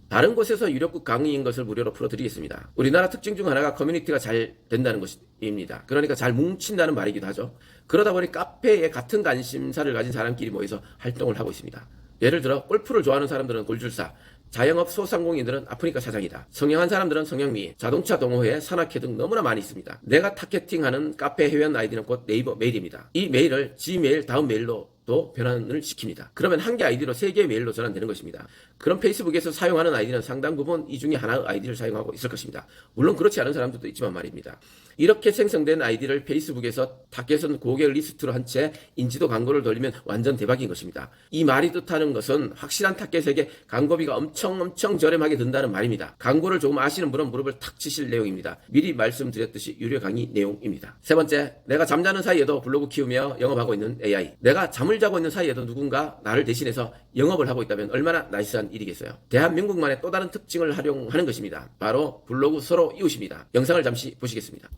다른 곳에서 유료급 강의인 것을 무료로 풀어드리겠습니다. 우리나라 특징 중 하나가 커뮤니티가 잘 된다는 것입니다. 그러니까 잘 뭉친다는 말이기도 하죠. 그러다 보니 카페에 같은 관심사를 가진 사람끼리 모여서 활동을 하고 있습니다. 예를 들어 골프를 좋아하는 사람들은 골줄사, 자영업 소상공인들은 아프리카 사장이다, 성형한 사람들은 성형미, 자동차 동호회, 산악회 등 너무나 많이 있습니다. 내가 타겟팅하는 카페 회원 아이디는 곧 네이버 메일입니다. 이 메일을 G메일 다음 메일로 또 변환을 시킵니다. 그러면 한 개 아이디로 3개의 메일로 전환되는 것입니다. 그럼 페이스북에서 사용하는 아이디는 상당 부분 이 중에 하나의 아이디를 사용하고 있을 것입니다. 물론 그렇지 않은 사람들도 있지만 말입니다. 이렇게 생성된 아이디를 페이스북에서 타겟은 고객 리스트로 한 채 인지도 광고를 돌리면 완전 대박인 것입니다. 이 말이 뜻하는 것은 확실한 타겟에게 광고비가 엄청 저렴하게 든다는 말입니다. 광고를 조금 아시는 분은 무릎을 탁 치실 내용입니다. 미리 말씀드렸듯이 유료 강의 내용입니다. 세 번째, 내가 잠자는 사이에도 블로그 키우며 영업하고 있는 AI. 내가 잠을 자고 있는 사이에도 누군가 나를 대신해서 영업을 하고 있다면 얼마나 나이스한 일이겠어요. 대한민국만의 또 다른 특징을 활용하는 것입니다. 바로 블로그 서로 이웃입니다. 영상을 잠시 보시겠습니다.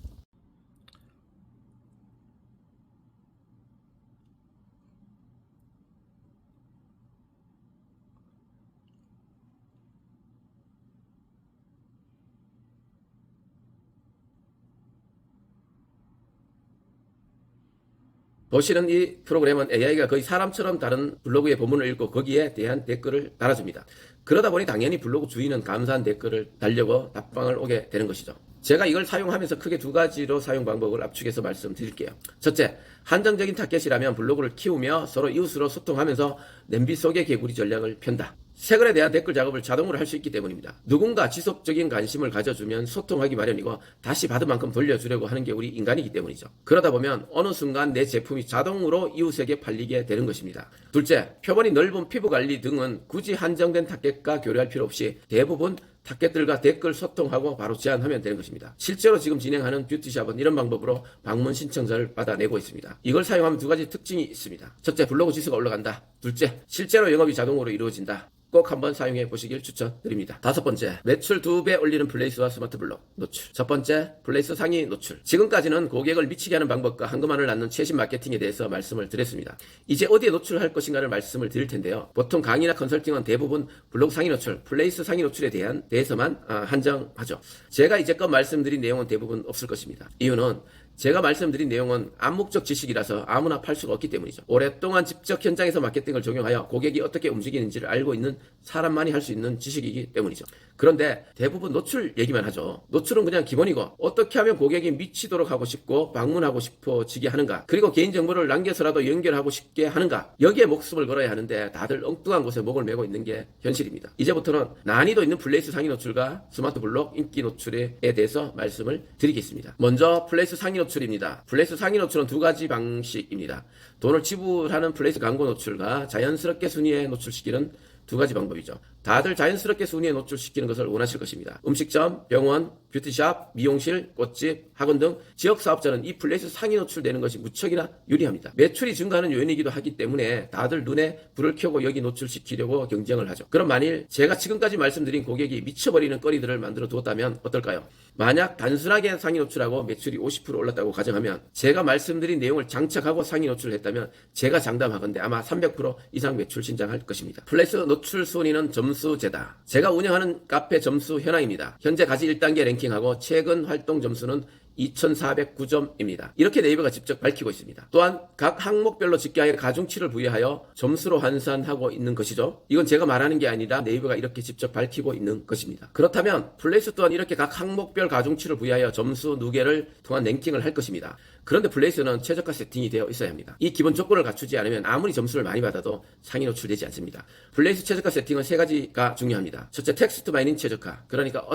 보시는 이 프로그램은 AI가 거의 사람처럼 다른 블로그의 본문을 읽고 거기에 대한 댓글을 달아줍니다. 그러다 보니 당연히 블로그 주인은 감사한 댓글을 달려고 답방을 오게 되는 것이죠. 제가 이걸 사용하면서 크게 2가지로 사용 방법을 압축해서 말씀드릴게요. 첫째, 한정적인 타겟이라면 블로그를 키우며 서로 이웃으로 소통하면서 냄비 속의 개구리 전략을 편다. 새 글에 대한 댓글 작업을 자동으로 할 수 있기 때문입니다. 누군가 지속적인 관심을 가져주면 소통하기 마련이고 다시 받은 만큼 돌려주려고 하는 게 우리 인간이기 때문이죠. 그러다 보면 어느 순간 내 제품이 자동으로 이웃에게 팔리게 되는 것입니다. 둘째, 표본이 넓은 피부관리 등은 굳이 한정된 타겟과 교류할 필요 없이 대부분 타겟들과 댓글 소통하고 바로 제안하면 되는 것입니다. 실제로 지금 진행하는 뷰티샵은 이런 방법으로 방문 신청자를 받아내고 있습니다. 이걸 사용하면 2가지 특징이 있습니다. 첫째, 블로그 지수가 올라간다. 둘째, 실제로 영업이 자동으로 이루어진다. 꼭 한번 사용해 보시길 추천드립니다. 다섯 번째, 매출 2배 올리는 플레이스와 스마트 블록 노출. 첫 번째, 플레이스 상위 노출. 지금까지는 고객을 미치게 하는 방법과 한금알을 낳는 최신 마케팅에 대해서 말씀을 드렸습니다. 이제 어디에 노출할 것인가를 말씀을 드릴 텐데요. 보통 강의나 컨설팅은 대부분 블로그 상위 노출, 플레이스 상위 노출에 대해서만 한정하죠. 제가 이제껏 말씀드린 내용은 대부분 없을 것입니다. 이유는 제가 말씀드린 내용은 암묵적 지식이라서 아무나 팔 수가 없기 때문이죠. 오랫동안 직접 현장에서 마케팅을 적용하여 고객이 어떻게 움직이는지를 알고 있는 사람만이 할 수 있는 지식이기 때문이죠. 그런데 대부분 노출 얘기만 하죠. 노출은 그냥 기본이고 어떻게 하면 고객이 미치도록 하고 싶고 방문하고 싶어지게 하는가, 그리고 개인정보를 남겨서라도 연결하고 싶게 하는가, 여기에 목숨을 걸어야 하는데 다들 엉뚱한 곳에 목을 메고 있는 게 현실입니다. 이제부터는 난이도 있는 플레이스 상위 노출과 스마트 블록 인기 노출에 대해서 말씀을 드리겠습니다. 먼저 플레이스 상위 노출입니다. 플레이스 상위 노출은 2가지 방식입니다. 돈을 지불하는 플레이스 광고 노출과 자연스럽게 순위에 노출시키는 2가지 방법이죠. 다들 자연스럽게 순위에 노출시키는 것을 원하실 것입니다. 음식점, 병원, 뷰티샵, 미용실, 꽃집, 학원 등 지역사업자는 이 플레이스 상위 노출되는 것이 무척이나 유리합니다. 매출이 증가하는 요인이기도 하기 때문에 다들 눈에 불을 켜고 여기 노출시키려고 경쟁을 하죠. 그럼 만일 제가 지금까지 말씀드린 고객이 미쳐버리는 거리들을 만들어 두었다면 어떨까요? 만약 단순하게 상위 노출하고 매출이 50% 올랐다고 가정하면 제가 말씀드린 내용을 장착하고 상위 노출을 했다면 제가 장담하건대 아마 300% 이상 매출 신장할 것입니다. 플레이스 노출 순위는 점수제다. 제가 운영하는 카페 점수 현황입니다. 현재 가지 1단계 랭킹하고 최근 활동 점수는 2409점입니다. 이렇게 네이버가 직접 밝히고 있습니다. 또한 각 항목별로 집계하여 가중치를 부여하여 점수로 환산하고 있는 것이죠. 이건 제가 말하는 게 아니라 네이버가 이렇게 직접 밝히고 있는 것입니다. 그렇다면 플레이스 또한 이렇게 각 항목별 가중치를 부여하여 점수 누계를 통한 랭킹을 할 것입니다. 그런데 플레이스는 최저가 세팅이 되어 있어야 합니다. 이 기본 조건을 갖추지 않으면 아무리 점수를 많이 받아도 상위 노출되지 않습니다. 플레이스 최저가 세팅은 세 가지가 중요합니다. 첫째, 텍스트 마이닝 최저가. 그러니까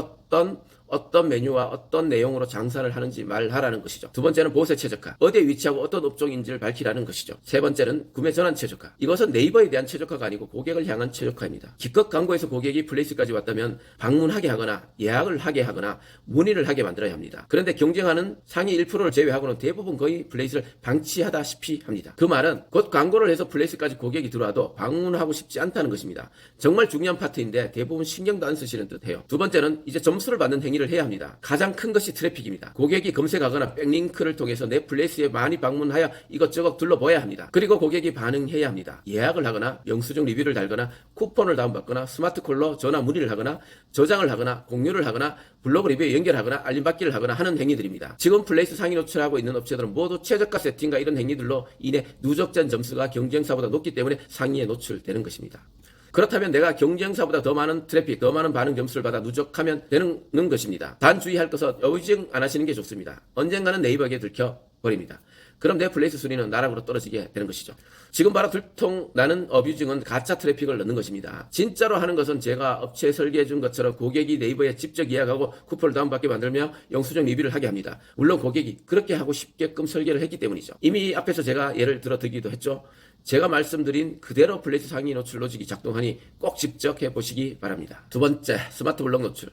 어떤 메뉴와 어떤 내용으로 장사를 하는지 말하라는 것이죠. 두 번째는 보세 최저가. 어디에 위치하고 어떤 업종인지를 밝히라는 것이죠. 세 번째는 구매 전환 최저가. 이것은 네이버에 대한 최저가가 아니고 고객을 향한 최저가입니다. 기껏 광고에서 고객이 플레이스까지 왔다면 방문하게 하거나 예약을 하게 하거나 문의를 하게 만들어야 합니다. 그런데 경쟁하는 상위 1%를 제외하고는 대부분 거의 플레이스를 방치하다시피 합니다. 그 말은 곧 광고를 해서 플레이스까지 고객이 들어와도 방문하고 싶지 않다는 것입니다. 정말 중요한 파트인데 대부분 신경도 안 쓰시는 듯해요. 두 번째는 이제 점수를 받는 행위 를 해야 합니다. 가장 큰 것이 트래픽입니다. 고객이 검색하거나 백링크를 통해서 내 플레이스에 많이 방문하여 이것저것 둘러봐야 합니다. 그리고 고객이 반응해야 합니다. 예약을 하거나 영수증 리뷰를 달거나 쿠폰을 다운받거나 스마트콜로 전화 문의를 하거나 저장을 하거나 공유를 하거나 블로그 리뷰에 연결하거나 알림받기를 하거나 하는 행위들입니다. 지금 플레이스 상위 노출하고 있는 업체들은 모두 최저가 세팅과 이런 행위들로 인해 누적된 점수가 경쟁사보다 높기 때문에 상위에 노출되는 것입니다. 그렇다면 내가 경쟁사보다 더 많은 트래픽, 더 많은 반응 점수를 받아 누적하면 되는 것입니다. 단 주의할 것은 어뷰징 안 하시는 게 좋습니다. 언젠가는 네이버에게 들켜버립니다. 그럼 내 플레이스 순위는 나락으로 떨어지게 되는 것이죠. 지금 바로 들통나는 어뷰징은 가짜 트래픽을 넣는 것입니다. 진짜로 하는 것은 제가 업체에 설계해 준 것처럼 고객이 네이버에 직접 예약하고 쿠폰을 다운받게 만들며 영수증 리뷰를 하게 합니다. 물론 고객이 그렇게 하고 싶게끔 설계를 했기 때문이죠. 이미 앞에서 제가 예를 들어 드리기도 했죠. 제가 말씀드린 그대로 플레이스 상위 노출 로직이 작동하니 꼭 직접 해보시기 바랍니다. 두 번째, 스마트 블록 노출.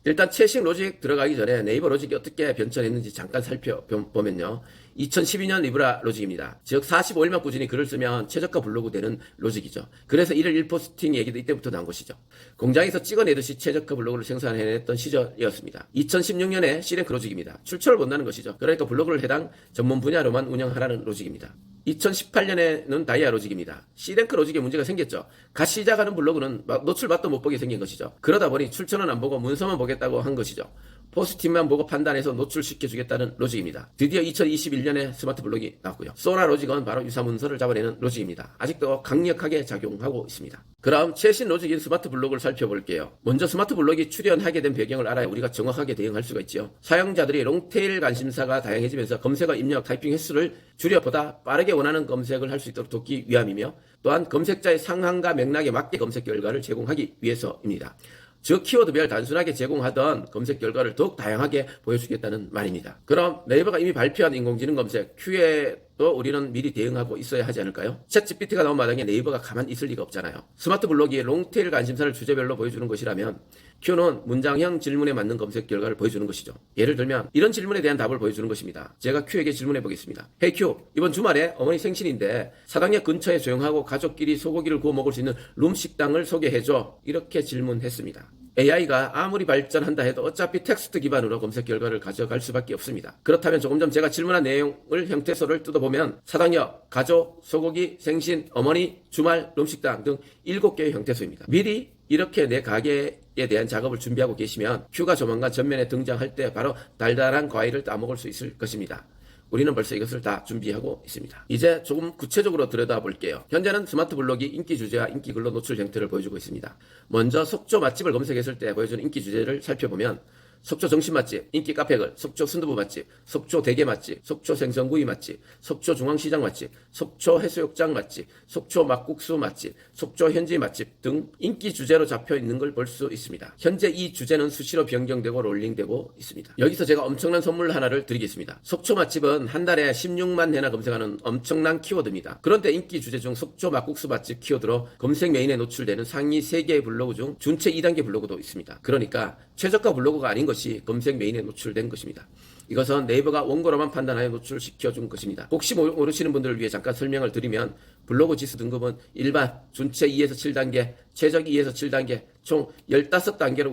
일단 최신 로직 들어가기 전에 네이버 로직이 어떻게 변천했는지 잠깐 살펴보면요. 2012년 리브라 로직입니다. 즉 45일만 꾸준히 글을 쓰면 최저가 블로그 되는 로직이죠. 그래서 1일 1포스팅 얘기도 이때부터 나온 것이죠. 공장에서 찍어내듯이 최저가 블로그를 생산해냈던 시절이었습니다. 2016년에 C랭크 로직입니다. 출처를 본다는 것이죠. 그러니까 블로그를 해당 전문 분야로만 운영하라는 로직입니다. 2018년에는 다이아 로직입니다. C랭크 로직에 문제가 생겼죠. 갓 시작하는 블로그는 노출 맛도 못 보게 생긴 것이죠. 그러다 보니 출처는 안 보고 문서만 보겠다고 한 것이죠. 포스팅만 보고 판단해서 노출시켜주겠다는 로직입니다. 드디어 2021년에 스마트 블록이 나왔고요. 소라 로직은 바로 유사 문서를 잡아내는 로직입니다. 아직도 강력하게 작용하고 있습니다. 그럼 최신 로직인 스마트 블록을 살펴볼게요. 먼저 스마트 블록이 출현하게 된 배경을 알아야 우리가 정확하게 대응할 수가 있죠. 사용자들이 롱테일 관심사가 다양해지면서 검색어 입력 타이핑 횟수를 줄여 보다 빠르게 원하는 검색을 할 수 있도록 돕기 위함이며 또한 검색자의 상황과 맥락에 맞게 검색 결과를 제공하기 위해서입니다. 즉 키워드별 단순하게 제공하던 검색 결과를 더욱 다양하게 보여주겠다는 말입니다. 그럼 네이버가 이미 발표한 인공지능 검색 Q에도 우리는 미리 대응하고 있어야 하지 않을까요? 챗GPT가 나온 마당에 네이버가 가만히 있을 리가 없잖아요. 스마트 블록이 롱테일 관심사를 주제별로 보여주는 것이라면 Q는 문장형 질문에 맞는 검색 결과를 보여주는 것이죠. 예를 들면 이런 질문에 대한 답을 보여주는 것입니다. 제가 Q에게 질문해 보겠습니다. Hey Q, 이번 주말에 어머니 생신인데 사당역 근처에 조용하고 가족끼리 소고기를 구워 먹을 수 있는 룸 식당을 소개해줘. 이렇게 질문했습니다. AI가 아무리 발전한다 해도 어차피 텍스트 기반으로 검색 결과를 가져갈 수밖에 없습니다. 그렇다면 조금 전 제가 질문한 내용을 형태소를 뜯어보면 사당역, 가족, 소고기, 생신, 어머니, 주말, 룸식당 등 7개의 형태소입니다. 미리 이렇게 내 가게에 대한 작업을 준비하고 계시면 Q가 조만간 전면에 등장할 때 바로 달달한 과일을 따먹을 수 있을 것입니다. 우리는 벌써 이것을 다 준비하고 있습니다. 이제 조금 구체적으로 들여다볼게요. 현재는 스마트 블록이 인기 주제와 인기 글로 노출 형태를 보여주고 있습니다. 먼저 속초 맛집을 검색했을 때 보여주는 인기 주제를 살펴보면 속초 정신 맛집, 인기 카페글, 속초 순두부 맛집, 속초 대게 맛집, 속초 생선구이 맛집, 속초 중앙시장 맛집, 속초 해수욕장 맛집, 속초 막국수 맛집, 속초 현지 맛집 등 인기 주제로 잡혀 있는 걸 볼 수 있습니다. 현재 이 주제는 수시로 변경되고 롤링되고 있습니다. 여기서 제가 엄청난 선물 하나를 드리겠습니다. 속초 맛집은 한 달에 16만 회나 검색하는 엄청난 키워드입니다. 그런데 인기 주제 중 속초 막국수 맛집 키워드로 검색 메인에 노출되는 상위 3개의 블로그 중 준체 2단계 블로그도 있습니다. 그러니까 최저가 블로그가 아닌 것이 검색 메인에 노출된 것입니다. 이것은 네이버가 원고로만 판단하여 노출시켜준 것입니다. 혹시 모르시는 분들을 위해 잠깐 설명을 드리면 블로그 지수 등급은 일반, 준체 2에서 7단계, 최적 2에서 7단계, 총 15단계로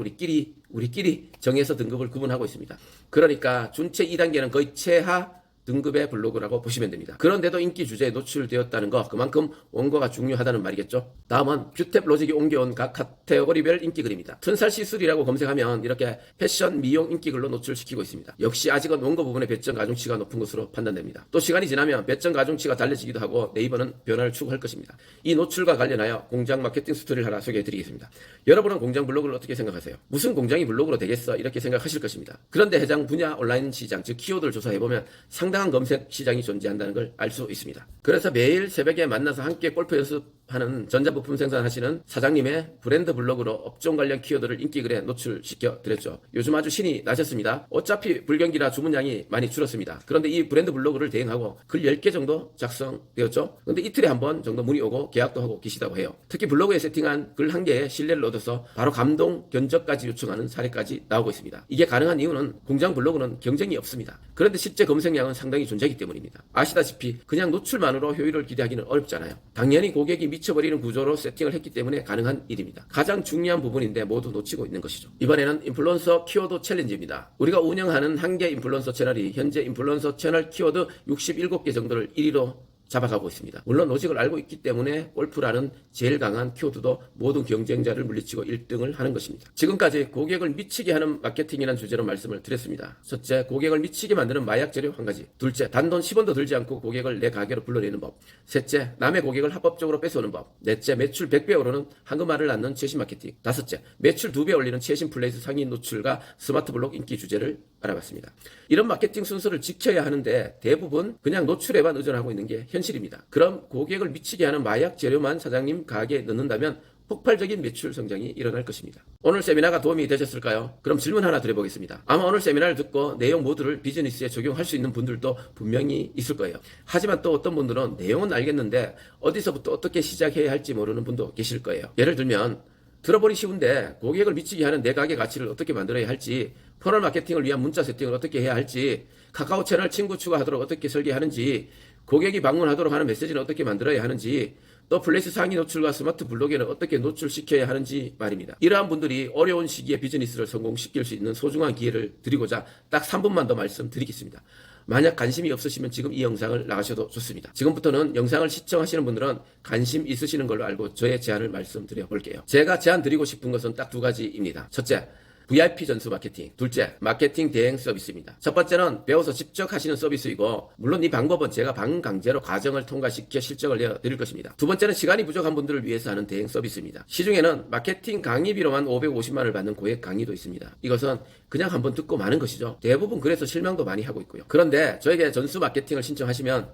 우리끼리 정해서 등급을 구분하고 있습니다. 그러니까 준체 2단계는 거의 최하 등급의 블로그라고 보시면 됩니다. 그런데도 인기 주제에 노출되었다는 거, 그만큼 원고가 중요하다는 말이겠죠. 다음은 뷰탭 로직이 옮겨온 각 카테고리별 인기 글입니다. 튼살 시술이라고 검색하면 이렇게 패션, 미용 인기 글로 노출시키고 있습니다. 역시 아직은 원고 부분의 배점 가중치가 높은 것으로 판단됩니다. 또 시간이 지나면 배점 가중치가 달라지기도 하고 네이버는 변화를 추구할 것입니다. 이 노출과 관련하여 공장 마케팅 스토리를 하나 소개해드리겠습니다. 여러분은 공장 블로그를 어떻게 생각하세요? 무슨 공장이 블로그로 되겠어? 이렇게 생각하실 것입니다. 그런데 해당 분야 온라인 시장, 즉 키워드를 조사해보면 상당한 검색 시장이 존재한다는 걸 알 수 있습니다. 그래서 매일 새벽에 만나서 함께 골프 연습하는 전자부품 생산하시는 사장님의 브랜드 블로그로 업종 관련 키워드를 인기글에 노출시켜 드렸죠. 요즘 아주 신이 나셨습니다. 어차피 불경기라 주문량이 많이 줄었습니다. 그런데 이 브랜드 블로그를 대행하고 글 10개 정도 작성되었죠. 그런데 이틀에 한 번 정도 문의 오고 계약도 하고 계시다고 해요. 특히 블로그에 세팅한 글 한 개에 신뢰를 얻어서 바로 감동, 견적까지 요청하는 사례까지 나오고 있습니다. 이게 가능한 이유는 공장 블로그는 경쟁이 없습니다. 그런데 실제 검색량은 상당히 존재하기 때문입니다. 아시다시피 그냥 노출만으로 효율을 기대하기는 어렵잖아요. 당연히 고객이 미쳐버리는 구조로 세팅을 했기 때문에 가능한 일입니다. 가장 중요한 부분인데 모두 놓치고 있는 것이죠. 이번에는 인플루언서 키워드 챌린지입니다. 우리가 운영하는 한 개 인플루언서 채널이 현재 인플루언서 채널 키워드 67개 정도를 1위로 잡아가고 있습니다. 물론 로직을 알고 있기 때문에 골프라는 제일 강한 키워드도 모든 경쟁자를 물리치고 1등을 하는 것입니다. 지금까지 고객을 미치게 하는 마케팅이라는 주제로 말씀을 드렸습니다. 첫째, 고객을 미치게 만드는 마약 재료 한 가지. 둘째, 단돈 10원도 들지 않고 고객을 내 가게로 불러내는 법. 셋째, 남의 고객을 합법적으로 뺏어오는 법. 넷째, 매출 100배 오르는 황금알을 낳는 최신 마케팅. 다섯째, 매출 2배 올리는 최신 플레이스 상위 노출과 스마트 블록 인기 주제를 알아봤습니다. 이런 마케팅 순서를 지켜야 하는데 대부분 그냥 노출에만 의존하고 있는 게 현실입니다. 그럼 고객을 미치게 하는 마약 재료만 사장님 가게에 넣는다면 폭발적인 매출 성장이 일어날 것입니다. 오늘 세미나가 도움이 되셨을까요? 그럼 질문 하나 드려보겠습니다. 아마 오늘 세미나를 듣고 내용 모두를 비즈니스에 적용할 수 있는 분들도 분명히 있을 거예요. 하지만 또 어떤 분들은 내용은 알겠는데 어디서부터 어떻게 시작해야 할지 모르는 분도 계실 거예요. 예를 들면 들어보기 쉬운데 고객을 미치게 하는 내 가게 가치를 어떻게 만들어야 할지, 퍼널 마케팅을 위한 문자 세팅을 어떻게 해야 할지, 카카오 채널 친구 추가하도록 어떻게 설계하는지, 고객이 방문하도록 하는 메시지는 어떻게 만들어야 하는지, 또 플레이스 상위 노출과 스마트 블로그에는 어떻게 노출시켜야 하는지 말입니다. 이러한 분들이 어려운 시기에 비즈니스를 성공시킬 수 있는 소중한 기회를 드리고자 딱 3분만 더 말씀드리겠습니다. 만약 관심이 없으시면 지금 이 영상을 나가셔도 좋습니다. 지금부터는 영상을 시청하시는 분들은 관심 있으시는 걸로 알고 저의 제안을 말씀드려 볼게요. 제가 제안 드리고 싶은 것은 딱 두 가지입니다. 첫째, VIP 전수 마케팅. 둘째, 마케팅 대행 서비스입니다. 첫 번째는 배워서 직접 하시는 서비스이고, 물론 이 방법은 제가 반강제로 과정을 통과시켜 실적을 내어 드릴 것입니다. 두 번째는 시간이 부족한 분들을 위해서 하는 대행 서비스입니다. 시중에는 마케팅 강의비로만 550만 원을 받는 고액 강의도 있습니다. 이것은 그냥 한번 듣고 마는 것이죠. 대부분 그래서 실망도 많이 하고 있고요. 그런데 저에게 전수 마케팅을 신청하시면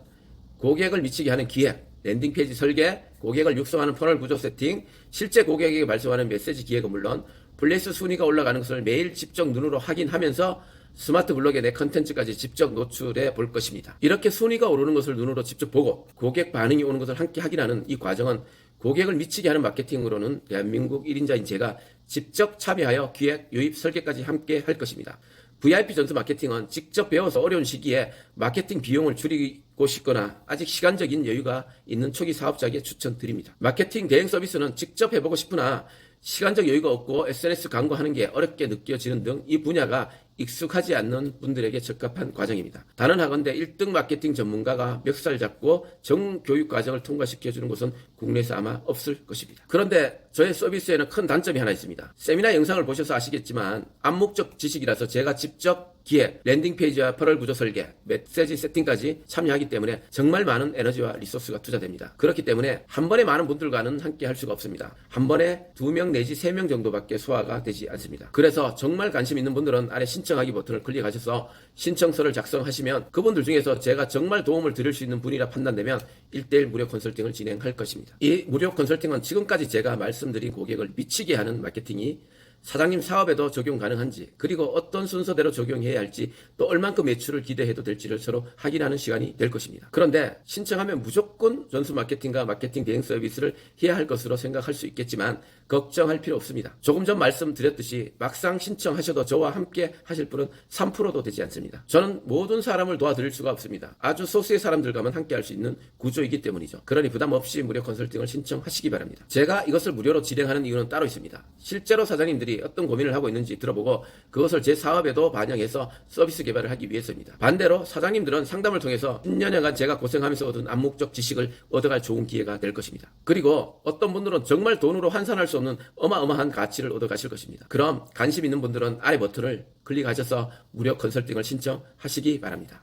고객을 미치게 하는 기획, 랜딩 페이지 설계, 고객을 육성하는 퍼널 구조 세팅, 실제 고객에게 발송하는 메시지 기획은 물론 플레이스 순위가 올라가는 것을 매일 직접 눈으로 확인하면서 스마트 블록에 내 컨텐츠까지 직접 노출해 볼 것입니다. 이렇게 순위가 오르는 것을 눈으로 직접 보고 고객 반응이 오는 것을 함께 확인하는 이 과정은 고객을 미치게 하는 마케팅으로는 대한민국 1인자인 제가 직접 참여하여 기획, 유입, 설계까지 함께 할 것입니다. VIP 전수 마케팅은 직접 배워서 어려운 시기에 마케팅 비용을 줄이고 싶거나 아직 시간적인 여유가 있는 초기 사업자에게 추천드립니다. 마케팅 대행 서비스는 직접 해보고 싶으나 시간적 여유가 없고 SNS 광고하는 게 어렵게 느껴지는 등 이 분야가 익숙하지 않는 분들에게 적합한 과정입니다. 단언하건대 1등 마케팅 전문가가 멱살 잡고 정교육 과정을 통과시켜주는 곳은 국내에서 아마 없을 것입니다. 그런데 저의 서비스에는 큰 단점이 하나 있습니다. 세미나 영상을 보셔서 아시겠지만 암묵적 지식이라서 제가 직접 기획, 랜딩 페이지와 퍼럴 구조 설계, 메시지 세팅까지 참여하기 때문에 정말 많은 에너지와 리소스가 투자됩니다. 그렇기 때문에 한 번에 많은 분들과는 함께 할 수가 없습니다. 한 번에 2명 내지 3명 정도밖에 소화가 되지 않습니다. 그래서 정말 관심 있는 분들은 아래 신청하기 버튼을 클릭하셔서 신청서를 작성하시면 그분들 중에서 제가 정말 도움을 드릴 수 있는 분이라 판단되면 1:1 무료 컨설팅을 진행할 것입니다. 이 무료 컨설팅은 지금까지 제가 말씀드린 고객을 미치게 하는 마케팅이 사장님 사업에도 적용 가능한지, 그리고 어떤 순서대로 적용해야 할지, 또 얼만큼 매출을 기대해도 될지를 서로 확인하는 시간이 될 것입니다. 그런데 신청하면 무조건 전수 마케팅과 마케팅 대행 서비스를 해야 할 것으로 생각할 수 있겠지만 걱정할 필요 없습니다. 조금 전 말씀드렸듯이 막상 신청하셔도 저와 함께 하실 분은 3%도 되지 않습니다. 저는 모든 사람을 도와드릴 수가 없습니다. 아주 소수의 사람들과만 함께 할 수 있는 구조이기 때문이죠. 그러니 부담 없이 무료 컨설팅을 신청하시기 바랍니다. 제가 이것을 무료로 진행하는 이유는 따로 있습니다. 실제로 사장님들이 사장님들이 어떤 고민을 하고 있는지 들어보고 그것을 제 사업에도 반영해서 서비스 개발을 하기 위해서입니다. 반대로 사장님들은 상담을 통해서 10년여간 제가 고생하면서 얻은 암묵적 지식을 얻어갈 좋은 기회가 될 것입니다. 그리고 어떤 분들은 정말 돈으로 환산할 수 없는 어마어마한 가치를 얻어가실 것입니다. 그럼 관심 있는 분들은 아래 버튼을 클릭하셔서 무료 컨설팅을 신청하시기 바랍니다.